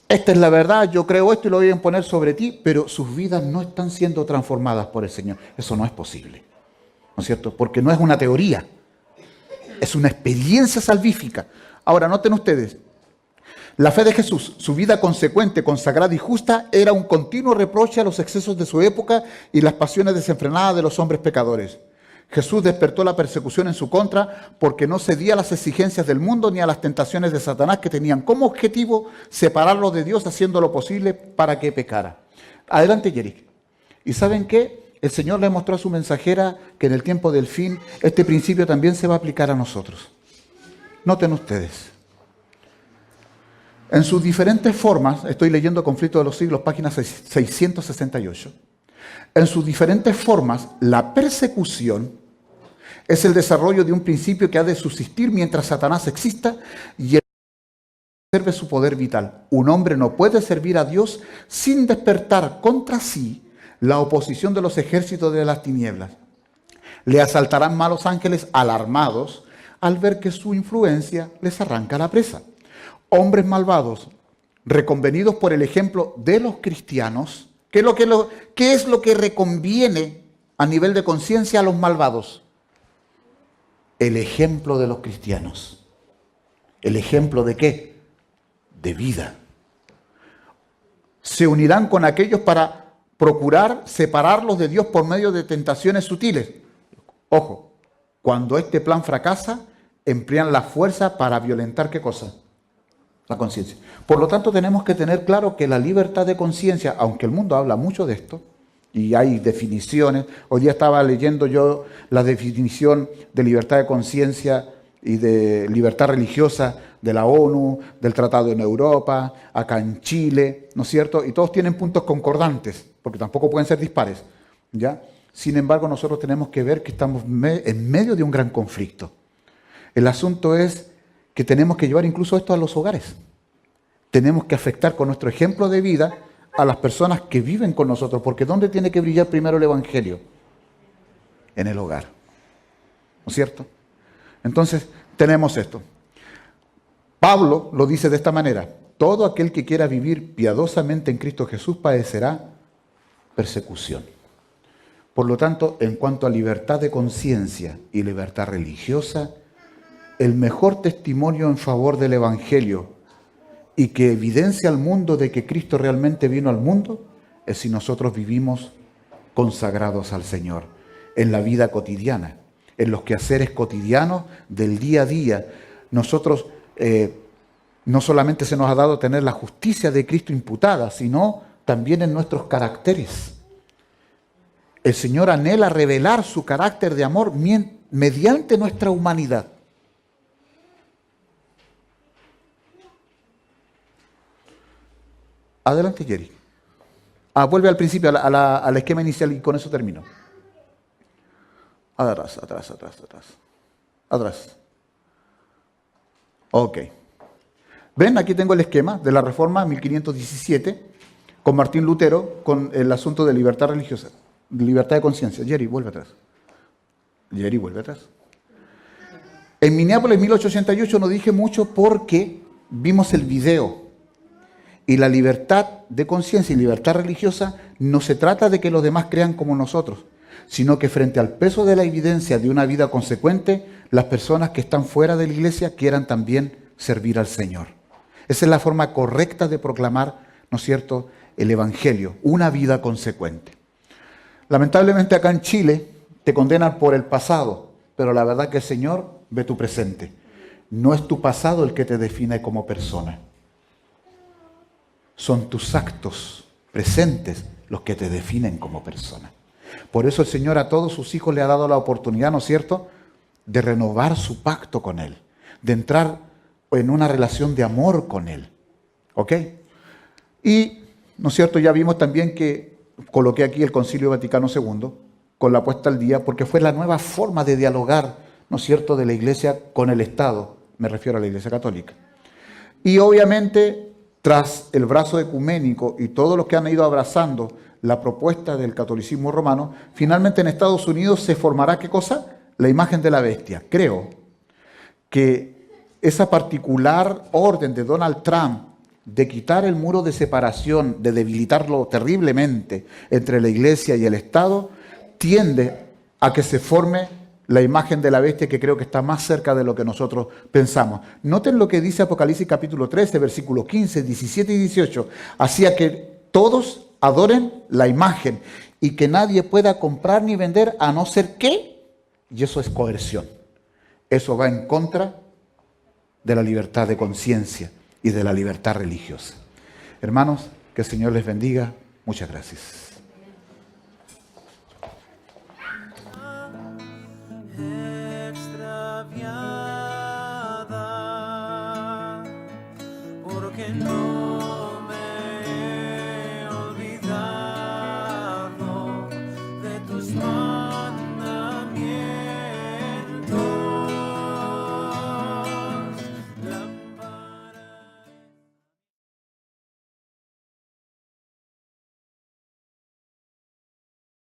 Speaker 4: esta es la verdad, yo creo esto y lo voy a imponer sobre ti, pero sus vidas no están siendo transformadas por el Señor. Eso no es posible, ¿no es cierto? Porque no es una teoría, es una experiencia salvífica. Ahora, noten ustedes, la fe de Jesús, su vida consecuente, consagrada y justa, era un continuo reproche a los excesos de su época y las pasiones desenfrenadas de los hombres pecadores. Jesús despertó la persecución en su contra porque no cedía a las exigencias del mundo ni a las tentaciones de Satanás, que tenían como objetivo separarlo de Dios, haciendo lo posible para que pecara. Adelante, Yerick. ¿Y saben qué? El Señor le mostró a su mensajera que en el tiempo del fin este principio también se va a aplicar a nosotros. Noten ustedes. En sus diferentes formas, estoy leyendo Conflicto de los Siglos, página 668. En sus diferentes formas, la persecución es el desarrollo de un principio que ha de subsistir mientras Satanás exista y observe su poder vital. Un hombre no puede servir a Dios sin despertar contra sí la oposición de los ejércitos de las tinieblas. Le asaltarán malos ángeles alarmados al ver que su influencia les arranca la presa. Hombres malvados, reconvenidos por el ejemplo de los cristianos. ¿Qué es lo que reconviene a nivel de conciencia a los malvados? El ejemplo de los cristianos. ¿El ejemplo de qué? De vida. Se unirán con aquellos para procurar separarlos de Dios por medio de tentaciones sutiles. Ojo, cuando este plan fracasa, emplean la fuerza para violentar ¿qué cosa? La conciencia. Por lo tanto, tenemos que tener claro que la libertad de conciencia, aunque el mundo habla mucho de esto, y hay definiciones, hoy día estaba leyendo yo la definición de libertad de conciencia y de libertad religiosa de la ONU, del Tratado en Europa, acá en Chile, ¿no es cierto? Y todos tienen puntos concordantes, porque tampoco pueden ser dispares, ¿ya? Sin embargo, nosotros tenemos que ver que estamos en medio de un gran conflicto. El asunto es que tenemos que llevar incluso esto a los hogares. Tenemos que afectar con nuestro ejemplo de vida a las personas que viven con nosotros, porque ¿dónde tiene que brillar primero el Evangelio? En el hogar, ¿no es cierto? Entonces, tenemos esto. Pablo lo dice de esta manera: todo aquel que quiera vivir piadosamente en Cristo Jesús padecerá persecución. Por lo tanto, en cuanto a libertad de conciencia y libertad religiosa, el mejor testimonio en favor del Evangelio y que evidencia al mundo de que Cristo realmente vino al mundo es si nosotros vivimos consagrados al Señor en la vida cotidiana, en los quehaceres cotidianos del día a día. Nosotros no solamente se nos ha dado tener la justicia de Cristo imputada, sino también en nuestros caracteres. El Señor anhela revelar su carácter de amor mediante nuestra humanidad. Adelante, Jerry. Vuelve al principio, al esquema inicial y con eso termino. Atrás. Ok. Ven, aquí tengo el esquema de la Reforma 1517 con Martín Lutero, con el asunto de libertad religiosa, libertad de conciencia. Jerry, vuelve atrás. En Minneapolis 1888 no dije mucho porque vimos el video. Y la libertad de conciencia y libertad religiosa no se trata de que los demás crean como nosotros, sino que frente al peso de la evidencia de una vida consecuente, las personas que están fuera de la iglesia quieran también servir al Señor. Esa es la forma correcta de proclamar, ¿no es cierto?, el Evangelio, una vida consecuente. Lamentablemente acá en Chile te condenan por el pasado, pero la verdad que el Señor ve tu presente. No es tu pasado el que te define como persona. Son tus actos presentes los que te definen como persona. Por eso el Señor a todos sus hijos le ha dado la oportunidad, ¿no es cierto?, de renovar su pacto con Él, de entrar en una relación de amor con Él. ¿Ok? Y ¿no es cierto? Ya vimos también que coloqué aquí el Concilio Vaticano II con la puesta al día, porque fue la nueva forma de dialogar, ¿no es cierto?, de la Iglesia con el Estado, me refiero a la Iglesia Católica. Y obviamente, tras el brazo ecuménico y todos los que han ido abrazando la propuesta del catolicismo romano, finalmente en Estados Unidos se formará, ¿qué cosa? La imagen de la bestia. Creo que esa particular orden de Donald Trump de quitar el muro de separación, de debilitarlo terriblemente entre la Iglesia y el Estado, tiende a que se forme la imagen de la bestia, que creo que está más cerca de lo que nosotros pensamos. Noten lo que dice Apocalipsis capítulo 13, versículos 15, 17 y 18. Hacía que todos adoren la imagen y que nadie pueda comprar ni vender a no ser que, y eso es coerción. Eso va en contra de la libertad de conciencia y de la libertad religiosa. Hermanos, que el Señor les bendiga. Muchas gracias.
Speaker 5: Extraviada, porque no